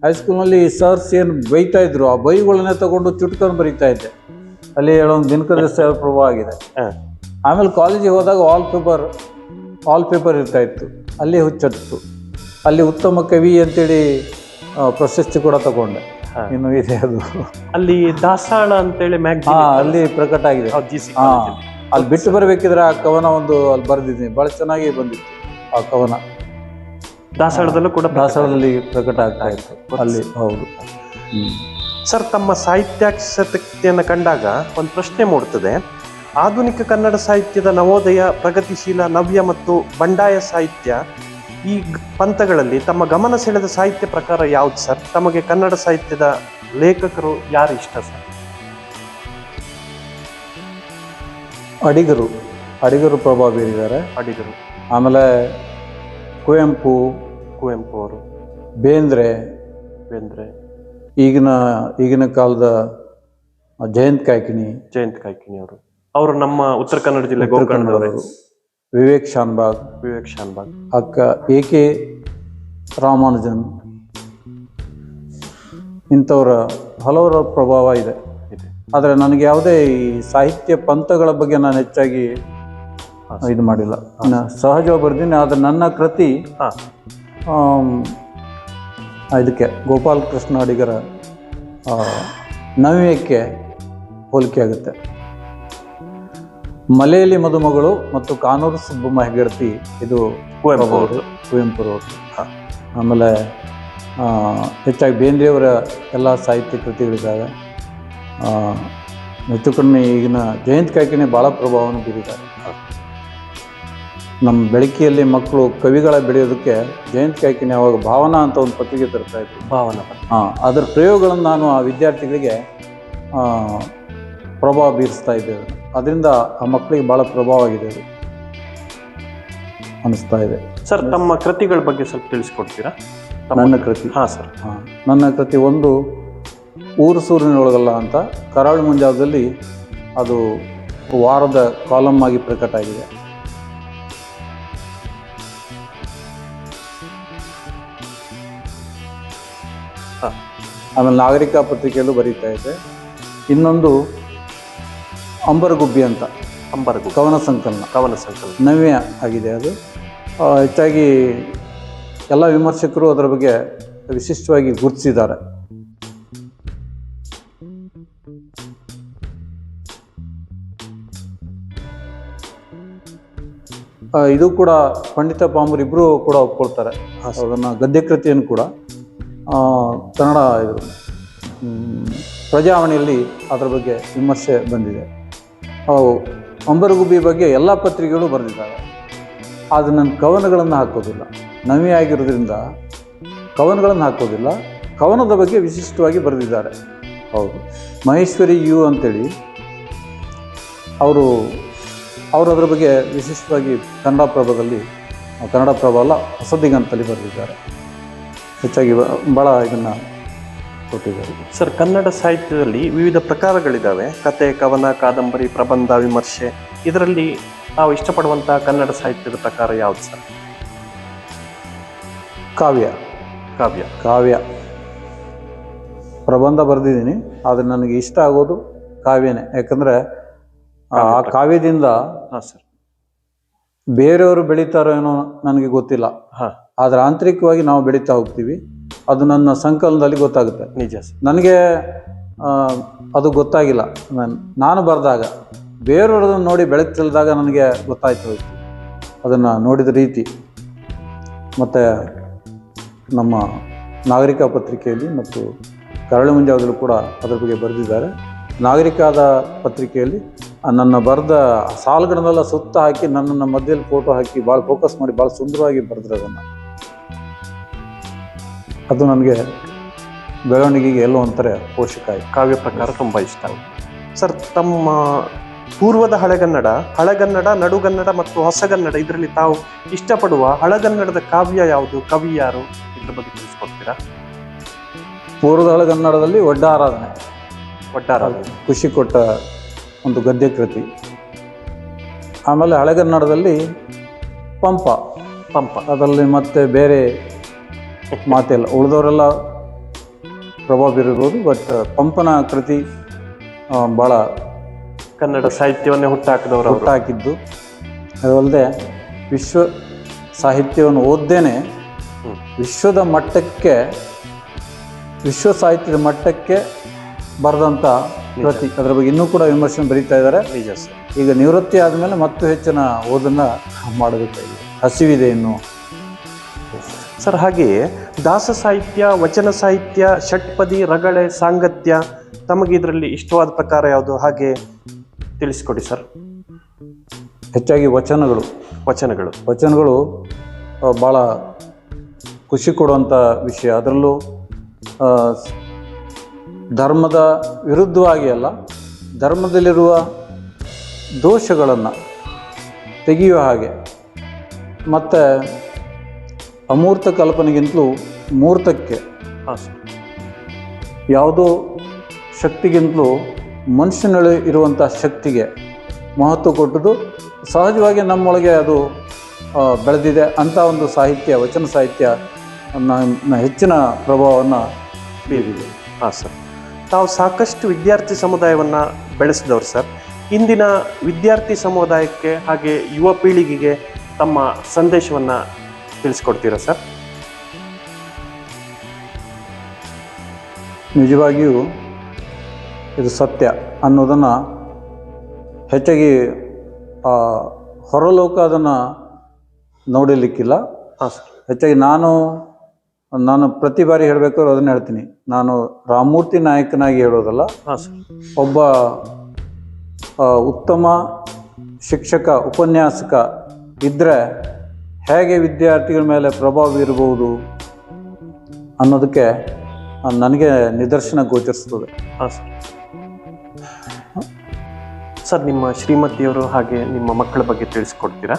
ಹೈಸ್ಕೂಲ್ನಲ್ಲಿ ಸರ್ಸ್ ಏನು ಬೈತಾ ಇದ್ರು, ಆ ಬೈಗಳನ್ನೇ ತಗೊಂಡು ಚುಟ್ಕೊಂಡು ಬರೀತಾ ಇದ್ದೆ. ಅಲ್ಲಿ ಹೇಳೋದು ದಿನಕರ ಪ್ರಭಾವ ಆಗಿದೆ. ಆಮೇಲೆ ಕಾಲೇಜಿಗೆ ಹೋದಾಗ ವಾಲ್ ಪೇಪರ್ ಇರ್ತಾ ಇತ್ತು, ಅಲ್ಲಿ ಹುಚ್ಚತ್ತು. ಅಲ್ಲಿ ಉತ್ತಮ ಕವಿ ಅಂತೇಳಿ ಪ್ರಶಸ್ತಿ ಕೂಡ ತಗೊಂಡೆ. ಇನ್ನು ಇದೆ ಅದು. ಅಲ್ಲಿ ದಾಸಾಳ ಅಂತೇಳಿ ಅಲ್ಲಿ ಪ್ರಕಟ ಆಗಿದೆ. ಅಲ್ಲಿ ಬಿಟ್ಟು ಬರಬೇಕಿದ್ರೆ ಆ ಕವನ ಒಂದು ಅಲ್ಲಿ ಬರೆದಿದ್ದೀನಿ, ಬಹಳ ಚೆನ್ನಾಗಿ ಬಂದಿತ್ತು ಆ ಕವನ. ದಾಸಾಳದಲ್ಲೂ ಕೂಡ ದಾಸಾಳದಲ್ಲಿ ಪ್ರಕಟ ಆಗ್ತಾ ಇತ್ತು ಅಲ್ಲಿ. ಹೌದು ಸರ್. ತಮ್ಮ ಸಾಹಿತ್ಯಾಸಕ್ತಿಯನ್ನು ಕಂಡಾಗ ಒಂದು ಪ್ರಶ್ನೆ ಮೂಡುತ್ತದೆ. ಆಧುನಿಕ ಕನ್ನಡ ಸಾಹಿತ್ಯದ ನವೋದಯ, ಪ್ರಗತಿಶೀಲ, ನವ್ಯ ಮತ್ತು ಬಂಡಾಯ ಸಾಹಿತ್ಯ, ಈ ಪಂಥಗಳಲ್ಲಿ ತಮ್ಮ ಗಮನ ಸೆಳೆದ ಸಾಹಿತ್ಯ ಪ್ರಕಾರ ಯಾವ್ದು ಸರ್? ತಮಗೆ ಕನ್ನಡ ಸಾಹಿತ್ಯದ ಲೇಖಕರು ಯಾರು ಇಷ್ಟ ಸರ್? ಅಡಿಗರು ಪ್ರಭಾವ ಬೀರಿದ್ದಾರೆ. ಆಮೇಲೆ ಕುವೆಂಪು ಅವರು, ಬೇಂದ್ರೆ, ಈಗಿನ ಕಾಲದ ಜಯಂತ್ ಕಾಯ್ಕಿಣಿ ಅವರು ನಮ್ಮ ಉತ್ತರ ಕನ್ನಡ ಜಿಲ್ಲೆ ಗೋಕರ್ಣದವರು. ವಿವೇಕ್ ಶಾನ್ಭಾಗ್, ಅಕ್ಕ AK ರಾಮಾನುಜನ್, ಇಂಥವರ ಹಲವರ ಪ್ರಭಾವ ಇದೆ. ಆದರೆ ನನಗೆ ಯಾವುದೇ ಈ ಸಾಹಿತ್ಯ ಪಂಥಗಳ ಬಗ್ಗೆ ನಾನು ಹೆಚ್ಚಾಗಿ ಇದು ಮಾಡಿಲ್ಲ. ಸಹಜವಾಗಿ ಬರ್ತೀನಿ. ಆದರೆ ನನ್ನ ಕೃತಿ ಇದಕ್ಕೆ ಗೋಪಾಲಕೃಷ್ಣ ಅಡಿಗರ ನವ್ಯಕ್ಕೆ ಹೋಲಿಕೆ ಆಗುತ್ತೆ. ಮಲೆಯಲ್ಲಿ ಮದುಮಗಳು ಮತ್ತು ಕಾನೂರು ಸುಬ್ಬಮ್ಮ ಹೆಗ್ಗಡತಿ, ಇದು ಕುವೆಂಪುರವರು. ಆಮೇಲೆ ಹೆಚ್ಚಾಗಿ ಬೇಂದ್ರೆಯವರ ಎಲ್ಲ ಸಾಹಿತ್ಯ ಕೃತಿಗಳಿದ್ದಾವೆ. ಹೆಚ್ಚು ಕಡಿಮೆ ಈಗಿನ ಜಯಂತ್ ಕಾಯ್ಕಿಣಿ ಭಾಳ ಪ್ರಭಾವವನ್ನು ಬೀರಿದ್ದಾರೆ. ನಮ್ಮ ಬೆಳಕಿಯಲ್ಲಿ ಮಕ್ಕಳು ಕವಿಗಳ ಬೆಳೆಯೋದಕ್ಕೆ ಜಯಂತ್ ಕಾಯ್ಕಿಣಿ ಅವಾಗ ಭಾವನಾ ಅಂತ ಒಂದು ಪತ್ರಿಕೆ ತರ್ತಾ ಇತ್ತು. ಅದರ ಪ್ರಯೋಗಗಳನ್ನು ನಾನು ಆ ವಿದ್ಯಾರ್ಥಿಗಳಿಗೆ ಪ್ರಭಾವ ಬೀರಿಸ್ತಾ ಇದ್ದೇವೆ. ಅದರಿಂದ ಆ ಮಕ್ಕಳಿಗೆ ಭಾಳ ಪ್ರಭಾವ ಆಗಿದೆ ಅದು ಅನಿಸ್ತಾ ಇದೆ. ಸರ್, ತಮ್ಮ ಕೃತಿಗಳ ಬಗ್ಗೆ ಸ್ವಲ್ಪ ತಿಳಿಸ್ಕೊಡ್ತೀರಾ? ನನ್ನ ಕೃತಿ? ಸರ್. ನನ್ನ ಕೃತಿ ಒಂದು ಊರು ಸೂರಿನೊಳಗಲ್ಲ ಅಂತ ಕರಾವಳಿ ಮುಂಜಾವದಲ್ಲಿ ಅದು ವಾರದ ಕಾಲಮ್ ಆಗಿ ಪ್ರಕಟ ಆಗಿದೆ. ಆಮೇಲೆ ನಾಗರಿಕ ಪತ್ರಿಕೆಯಲ್ಲೂ ಬರೀತಾ ಇದೆ. ಇನ್ನೊಂದು ಅಂಬರಗುಬ್ಬಿ ಅಂತ ಕವನ ಸಂಕಲನ ನವ್ಯ ಆಗಿದೆ. ಅದು ಹೆಚ್ಚಾಗಿ ಎಲ್ಲ ವಿಮರ್ಶಕರು ಅದರ ಬಗ್ಗೆ ವಿಶಿಷ್ಟವಾಗಿ ಗುರುತಿಸಿದ್ದಾರೆ. ಇದು ಕೂಡ ಪಂಡಿತ ಪಾಮರ್ ಇಬ್ಬರು ಕೂಡ ಒಪ್ಕೊಳ್ತಾರೆ ಅದನ್ನು, ಗದ್ಯ ಕೃತಿಯನ್ನು ಕೂಡ. ಕನ್ನಡ ಇದು ಪ್ರಜಾವಾಣಿಯಲ್ಲಿ ಅದರ ಬಗ್ಗೆ ವಿಮರ್ಶೆ ಬಂದಿದೆ. ಅಂಬರಗುಬ್ಬಿ ಬಗ್ಗೆ ಎಲ್ಲ ಪತ್ರಿಕೆಗಳು ಬರೆದಿದ್ದಾರೆ. ಆದರೆ ನನ್ನ ಕವನಗಳನ್ನು ಹಾಕೋದಿಲ್ಲ, ನವಿ ಆಗಿರೋದ್ರಿಂದ ಕವನಗಳನ್ನು ಹಾಕೋದಿಲ್ಲ. ಕವನದ ಬಗ್ಗೆ ವಿಶಿಷ್ಟವಾಗಿ ಬರೆದಿದ್ದಾರೆ. ಹೌದು, ಮಹೇಶ್ವರಿ ಯು ಅಂತೇಳಿ ಅವರು ಅದರ ಬಗ್ಗೆ ವಿಶಿಷ್ಟವಾಗಿ ಕನ್ನಡ ಪ್ರಭ ಅಲ್ಲ, ಹೊಸದಿಗಂತಲ್ಲಿ ಬರೆದಿದ್ದಾರೆ. ಹೆಚ್ಚಾಗಿ ಭಾಳ ಇದನ್ನು ಕೊಟ್ಟಿದ್ದಾರೆ. ಸರ್, ಕನ್ನಡ ಸಾಹಿತ್ಯದಲ್ಲಿ ವಿವಿಧ ಪ್ರಕಾರಗಳಿದ್ದಾವೆ. ಕತೆ, ಕವನ, ಕಾದಂಬರಿ, ಪ್ರಬಂಧ, ವಿಮರ್ಶೆ. ಇದರಲ್ಲಿ ನಾವು ಇಷ್ಟಪಡುವಂತಹ ಕನ್ನಡ ಸಾಹಿತ್ಯದ ಪ್ರಕಾರ ಯಾವುದು ಸರ್? ಕಾವ್ಯ ಪ್ರಬಂಧ ಬರೆದಿದ್ದೀನಿ, ಆದರೆ ನನಗೆ ಇಷ್ಟ ಆಗೋದು ಕಾವ್ಯನೇ. ಯಾಕಂದರೆ ಆ ಕಾವ್ಯದಿಂದ ಸರ್, ಬೇರೆಯವರು ಬೆಳೀತಾರೋ ಏನೋ ನನಗೆ ಗೊತ್ತಿಲ್ಲ, ಆದರೆ ಆಂತರಿಕವಾಗಿ ನಾವು ಬೆಳೀತಾ ಹೋಗ್ತೀವಿ. ಅದು ನನ್ನ ಸಂಕಲನದಲ್ಲಿ ಗೊತ್ತಾಗುತ್ತೆ. ನಿಜ ಸರ್. ನನಗೆ ಅದು ಗೊತ್ತಾಗಿಲ್ಲ. ನಾನು ಬರೆದಾಗ ಬೇರೆಯವ್ರದನ್ನು ನೋಡಿ ಬೆಳಗ್ತಿಲ್ದಾಗ ನನಗೆ ಗೊತ್ತಾಯ್ತು ಅದನ್ನು ನೋಡಿದ ರೀತಿ. ಮತ್ತು ನಮ್ಮ ನಾಗರಿಕ ಪತ್ರಿಕೆಯಲ್ಲಿ ಮತ್ತು ಕರಾವಳಿ ಮುಂಜಾವದಲ್ಲೂ ಕೂಡ ಅದರ ಬಗ್ಗೆ ಬರೆದಿದ್ದಾರೆ. ನಾಗರಿಕದ ಪತ್ರಿಕೆಯಲ್ಲಿ ನನ್ನ ಬರೆದ ಸಾಲುಗಳನ್ನೆಲ್ಲ ಸುತ್ತ ಹಾಕಿ ನನ್ನನ್ನು ಮಧ್ಯದಲ್ಲಿ ಫೋಟೋ ಹಾಕಿ ಭಾಳ ಫೋಕಸ್ ಮಾಡಿ ಭಾಳ ಸುಂದರವಾಗಿ ಬರೆದಿರೋದನ್ನು. ಅದು ನನಗೆ ಬೆಳವಣಿಗೆಗೆ ಎಲ್ಲೋ ಒಂಥರ ಪೋಷಕ ಆಯಿತು. ಕಾವ್ಯ ಪ್ರಕಾರ ತುಂಬ ಇಷ್ಟ. ಸರ್, ತಮ್ಮ ಪೂರ್ವದ ಹಳೆಗನ್ನಡ, ನಡುಗನ್ನಡ ಮತ್ತು ಹೊಸಗನ್ನಡ, ಇದರಲ್ಲಿ ತಾವು ಇಷ್ಟಪಡುವ ಹಳೆಗನ್ನಡದ ಕಾವ್ಯ ಯಾವುದು? ಕವಿ ಯಾರು? ಇದ್ರ ಬಗ್ಗೆ ತಿಳಿಸ್ಕೊಡ್ತೀರಾ? ಪೂರ್ವದ ಹಳೆಗನ್ನಡದಲ್ಲಿ ಒಡ್ಡಾರಾಧನೆ ಖುಷಿ ಕೊಟ್ಟ ಒಂದು ಗದ್ಯ ಕೃತಿ. ಆಮೇಲೆ ಹಳೆಗನ್ನಡದಲ್ಲಿ ಪಂಪ ಅದರಲ್ಲಿ ಮತ್ತೆ ಬೇರೆ ಮಾತಿಲ್ಲ. ಉಳಿದವರೆಲ್ಲ ಪ್ರಭಾವ ಬೀರಿರ್ಬೋದು, ಬಟ್ ಪಂಪನ ಕೃತಿ ಭಾಳ ಕನ್ನಡ ಸಾಹಿತ್ಯವನ್ನೇ ಹುಟ್ಟಾಕಿದ್ದು. ಅದಲ್ಲದೆ ವಿಶ್ವ ಸಾಹಿತ್ಯವನ್ನು ಓದ್ದೇನೆ ವಿಶ್ವ ಸಾಹಿತ್ಯದ ಮಟ್ಟಕ್ಕೆ ಬರೆದಂಥ ಕೃತಿ. ಅದರ ಬಗ್ಗೆ ಇನ್ನೂ ಕೂಡ ವಿಮರ್ಶೆ ಬರೀತಾ ಇದ್ದಾರೆ. ನಿಜ ಸರ್. ಈಗ ನಿವೃತ್ತಿ ಆದಮೇಲೆ ಮತ್ತು ಹೆಚ್ಚಿನ ಓದನ್ನು ಮಾಡಬೇಕಾಗಿದೆ, ಹಸಿವಿದೆ ಇನ್ನು. ಸರ್, ಹಾಗೆಯೇ ದಾಸ ಸಾಹಿತ್ಯ, ವಚನ ಸಾಹಿತ್ಯ, ಷಟ್ಪದಿ, ರಗಳೆ, ಸಾಂಗತ್ಯ, ತಮಗೆ ಇದರಲ್ಲಿ ಇಷ್ಟವಾದ ಪ್ರಕಾರ ಯಾವುದು? ಹಾಗೆ ತಿಳಿಸ್ಕೊಡಿ ಸರ್. ಹೆಚ್ಚಾಗಿ ವಚನಗಳು ಭಾಳ ಖುಷಿ ಕೊಡುವಂಥ ವಿಷಯ. ಅದರಲ್ಲೂ ಧರ್ಮದ ವಿರುದ್ಧವಾಗಿ ಅಲ್ಲ, ಧರ್ಮದಲ್ಲಿರುವ ದೋಷಗಳನ್ನು ತೆಗೆಯುವ ಹಾಗೆ, ಮತ್ತು ಅಮೂರ್ತ ಕಲ್ಪನೆಗಿಂತಲೂ ಮೂರ್ತಕ್ಕೆ, ಯಾವುದೋ ಶಕ್ತಿಗಿಂತಲೂ ಮನುಷ್ಯನಲ್ಲಿ ಇರುವಂಥ ಶಕ್ತಿಗೆ ಮಹತ್ವ ಕೊಟ್ಟದ್ದು ಸಹಜವಾಗಿ ನಮ್ಮೊಳಗೆ ಅದು ಬೆಳೆದಿದೆ ಅಂತ ಒಂದು ಸಾಹಿತ್ಯ, ವಚನ ಸಾಹಿತ್ಯ ಹೆಚ್ಚಿನ ಪ್ರಭಾವವನ್ನು ಬೀರಿದೆ. ಸರ್, ತಾವು ಸಾಕಷ್ಟು ವಿದ್ಯಾರ್ಥಿ ಸಮುದಾಯವನ್ನು ಬೆಳೆಸಿದವರು ಸರ್. ಇಂದಿನ ವಿದ್ಯಾರ್ಥಿ ಸಮುದಾಯಕ್ಕೆ ಹಾಗೆ ಯುವ ಪೀಳಿಗೆಗೆ ತಮ್ಮ ಸಂದೇಶವನ್ನು ತಿಳಿಸ್ಕೊಡ್ತೀರಾ ಸರ್? ನಿಜವಾಗಿಯೂ ಇದು ಸತ್ಯ ಅನ್ನೋದನ್ನು ಹೆಚ್ಚಾಗಿ ಹೊರಲೋಕ ಅದನ್ನು ನೋಡಲಿಕ್ಕಿಲ್ಲ. ಹೆಚ್ಚಾಗಿ ನಾನು ಪ್ರತಿ ಬಾರಿ ಹೇಳಬೇಕಾದ್ರೂ ಅದನ್ನು ಹೇಳ್ತೀನಿ. ನಾನು ರಾಮಮೂರ್ತಿ ನಾಯಕನಾಗಿ ಹೇಳೋದಲ್ಲ, ಒಬ್ಬ ಉತ್ತಮ ಶಿಕ್ಷಕ, ಉಪನ್ಯಾಸಕ ಇದ್ದರೆ ಹೇಗೆ ವಿದ್ಯಾರ್ಥಿಗಳ ಮೇಲೆ ಪ್ರಭಾವ ಬೀರಬಹುದು ಅನ್ನೋದಕ್ಕೆ ನನಗೆ ನಿದರ್ಶನ ಗೋಚರಿಸ್ತದೆ. ಸರ್, ನಿಮ್ಮ ಶ್ರೀಮತಿಯವರು ಹಾಗೆ ನಿಮ್ಮ ಮಕ್ಕಳ ಬಗ್ಗೆ ತಿಳಿಸ್ಕೊಡ್ತೀರಾ?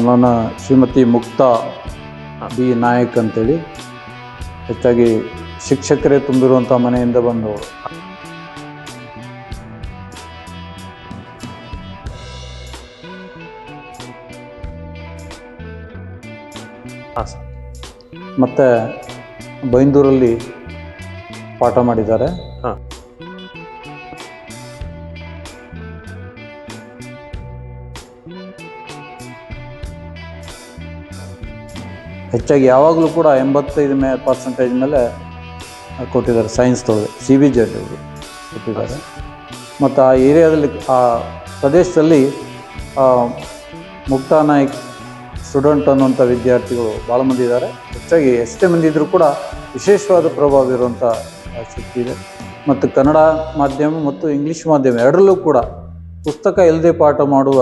ನನ್ನ ಶ್ರೀಮತಿ ಮುಕ್ತಾ ಬಿ ನಾಯಕ್ ಅಂತೇಳಿ, ಹೆಚ್ಚಾಗಿ ಶಿಕ್ಷಕರೇ ತುಂಬಿರುವಂಥ ಮನೆಯಿಂದ ಬಂದವರು. ಮತ್ತು ಬೈಂದೂರಲ್ಲಿ ಪಾಠ ಮಾಡಿದ್ದಾರೆ. ಹೆಚ್ಚಾಗಿ ಯಾವಾಗಲೂ ಕೂಡ 85% ಮೇಲೆ ಕೊಟ್ಟಿದ್ದಾರೆ. ಸೈನ್ಸ್ದೊಳಗೆ CBZ ಅವರು ಕೊಟ್ಟಿದ್ದಾರೆ. ಮತ್ತು ಆ ಏರಿಯಾದಲ್ಲಿ, ಆ ಪ್ರದೇಶದಲ್ಲಿ ಮುಕ್ತಾ ನಾಯ್ಕ್ ಸ್ಟೂಡೆಂಟ್ ಅನ್ನುವಂಥ ವಿದ್ಯಾರ್ಥಿಗಳು ಭಾಳ ಮಂದಿ ಇದ್ದಾರೆ. ಹೆಚ್ಚಾಗಿ ಎಷ್ಟೇ ಮಂದಿ ಇದ್ದರೂ ಕೂಡ ವಿಶೇಷವಾದ ಪ್ರಭಾವ ಇರುವಂಥ ಶಕ್ತಿ ಇದೆ. ಮತ್ತು ಕನ್ನಡ ಮಾಧ್ಯಮ ಮತ್ತು ಇಂಗ್ಲೀಷ್ ಮಾಧ್ಯಮ ಎರಡರಲ್ಲೂ ಕೂಡ ಪುಸ್ತಕ ಇಲ್ಲದೆ ಪಾಠ ಮಾಡುವ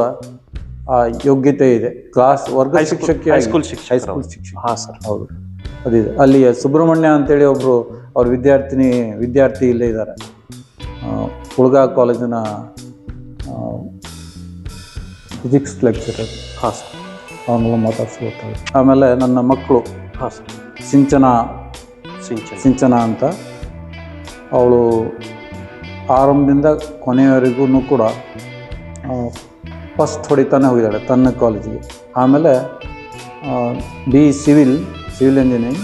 ಯೋಗ್ಯತೆ ಇದೆ. ಕ್ಲಾಸ್ ವರ್ಗ ಶಿಕ್ಷಕಿ, ಹೈಸ್ಕೂಲ್ ಶಿಕ್ಷಕಿ. ಹಾಂ ಸರ್, ಹೌದು, ಅದಿದೆ. ಅಲ್ಲಿ ಸುಬ್ರಹ್ಮಣ್ಯ ಅಂತೇಳಿ ಒಬ್ಬರು ಅವ್ರ ವಿದ್ಯಾರ್ಥಿ ಇಲ್ಲೇ ಇದ್ದಾರೆ. ಹುಳ್ಗಾ ಕಾಲೇಜಿನ ಫಿಸಿಕ್ಸ್ ಲೆಕ್ಚರರ್. ಹಾಂ ಸರ್, ಅವನ್ನೆಲ್ಲ ಮಾತಾಡ್ಸ್ಕೊಳ್ತಾರೆ. ಆಮೇಲೆ ನನ್ನ ಮಕ್ಕಳು, ಹಾಂ ಸರ್, ಸಿಂಚನ ಅಂತ, ಅವಳು ಆರಂಭದಿಂದ ಕೊನೆಯವರೆಗೂ ಕೂಡ ಫಸ್ಟ್ ಹೊಡಿತಾನೆ ಹೋಗಿದ್ದಾಳೆ ತನ್ನ ಕಾಲೇಜಿಗೆ. ಆಮೇಲೆ ಸಿವಿಲ್ ಇಂಜಿನಿಯರಿಂಗ್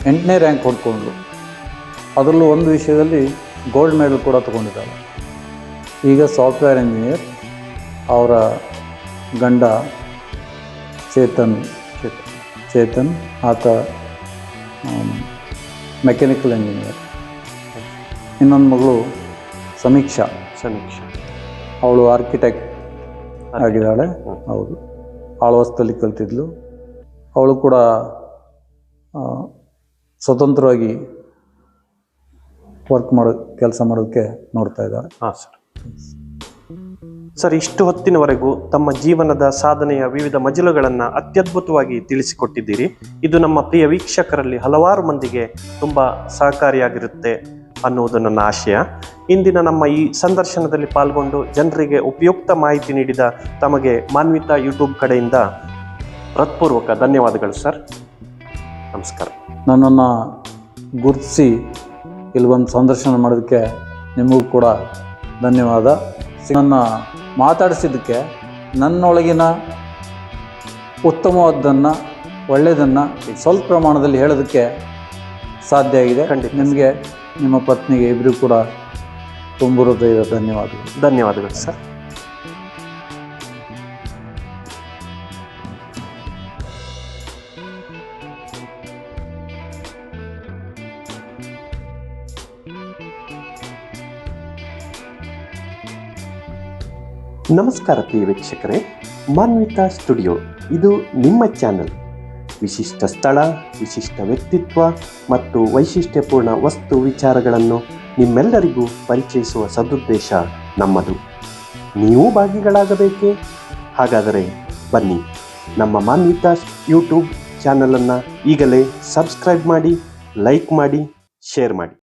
8ನೇ ರ್ಯಾಂಕ್ ಹೊಡ್ಕೊಂಡ್ಳು. ಅದರಲ್ಲೂ ಒಂದು ವಿಷಯದಲ್ಲಿ ಗೋಲ್ಡ್ ಮೆಡಲ್ ಕೂಡ ತೊಗೊಂಡಿದ್ದಾಳೆ. ಈಗ ಸಾಫ್ಟ್ವೇರ್ ಇಂಜಿನಿಯರ್. ಅವರ ಗಂಡ ಚೇತನ್ ಆತ ಮೆಕ್ಯಾನಿಕಲ್ ಇಂಜಿನಿಯರ್. ಇನ್ನೊಂದು ಮಗಳು ಸಮೀಕ್ಷಾ, ಅವಳು ಆರ್ಕಿಟೆಕ್ಟ್ ಆಗಿದ್ದಾಳೆ. ಹೌದು, ಆಳ್ವಾಸದಲ್ಲಿ ಕಲ್ತಿದ್ಲು. ಅವಳು ಕೂಡ ಸ್ವತಂತ್ರವಾಗಿ ಕೆಲಸ ಮಾಡೋದಕ್ಕೆ ನೋಡ್ತಾ ಇದ್ದಾಳೆ. ಹಾಂ ಸರ್. ಸರ್, ಇಷ್ಟು ಹೊತ್ತಿನವರೆಗೂ ತಮ್ಮ ಜೀವನದ ಸಾಧನೆಯ ವಿವಿಧ ಮಜಲುಗಳನ್ನು ಅತ್ಯದ್ಭುತವಾಗಿ ತಿಳಿಸಿಕೊಟ್ಟಿದ್ದೀರಿ. ಇದು ನಮ್ಮ ಪ್ರಿಯ ವೀಕ್ಷಕರಲ್ಲಿ ಹಲವಾರು ಮಂದಿಗೆ ತುಂಬ ಸಹಕಾರಿಯಾಗಿರುತ್ತೆ ಅನ್ನುವುದು ನನ್ನ ಆಶಯ. ಇಂದಿನ ನಮ್ಮ ಈ ಸಂದರ್ಶನದಲ್ಲಿ ಪಾಲ್ಗೊಂಡು ಜನರಿಗೆ ಉಪಯುಕ್ತ ಮಾಹಿತಿ ನೀಡಿದ ತಮಗೆ ಮಾನ್ವಿತಾ ಯೂಟ್ಯೂಬ್ ಕಡೆಯಿಂದ ಹೃತ್ಪೂರ್ವಕ ಧನ್ಯವಾದಗಳು ಸರ್. ನಮಸ್ಕಾರ. ನನ್ನನ್ನು ಗುರುತಿಸಿ ಇಲ್ಲಿ ಒಂದು ಸಂದರ್ಶನ ಮಾಡೋದಕ್ಕೆ ನಿಮಗೂ ಕೂಡ ಧನ್ಯವಾದ. ನನ್ನ ಮಾತಾಡಿಸಿದ್ದಕ್ಕೆ ನನ್ನೊಳಗಿನ ಉತ್ತಮವಾದ್ದನ್ನು, ಒಳ್ಳೆಯದನ್ನು ಸ್ವಲ್ಪ ಪ್ರಮಾಣದಲ್ಲಿ ಹೇಳೋದಕ್ಕೆ ಸಾಧ್ಯ ಆಗಿದೆ. ನಿಮಗೆ, ನಿಮ್ಮ ಪತ್ನಿಗೆ, ಇಬ್ಬರಿಗೂ ಕೂಡ ತುಂಬ ಹೃದಯದ ಧನ್ಯವಾದಗಳು ಸರ್. ನಮಸ್ಕಾರ ಪ್ರಿಯ ವೀಕ್ಷಕರೇ, ಮಾನ್ವಿತಾ ಸ್ಟುಡಿಯೋ ಇದು ನಿಮ್ಮ ಚಾನಲ್. ವಿಶಿಷ್ಟ ಸ್ಥಳ, ವಿಶಿಷ್ಟ ವ್ಯಕ್ತಿತ್ವ ಮತ್ತು ವೈಶಿಷ್ಟ್ಯಪೂರ್ಣ ವಸ್ತು ವಿಚಾರಗಳನ್ನು ನಿಮ್ಮೆಲ್ಲರಿಗೂ ಪರಿಚಯಿಸುವ ಸದುದ್ದೇಶ ನಮ್ಮದು. ನೀವು ಭಾಗಿಗಳಾಗಬೇಕೇ? ಹಾಗಾದರೆ ಬನ್ನಿ, ನಮ್ಮ ಮಾನ್ವಿತಾ ಯೂಟ್ಯೂಬ್ ಚಾನಲನ್ನು ಈಗಲೇ ಸಬ್ಸ್ಕ್ರೈಬ್ ಮಾಡಿ, ಲೈಕ್ ಮಾಡಿ, ಶೇರ್ ಮಾಡಿ.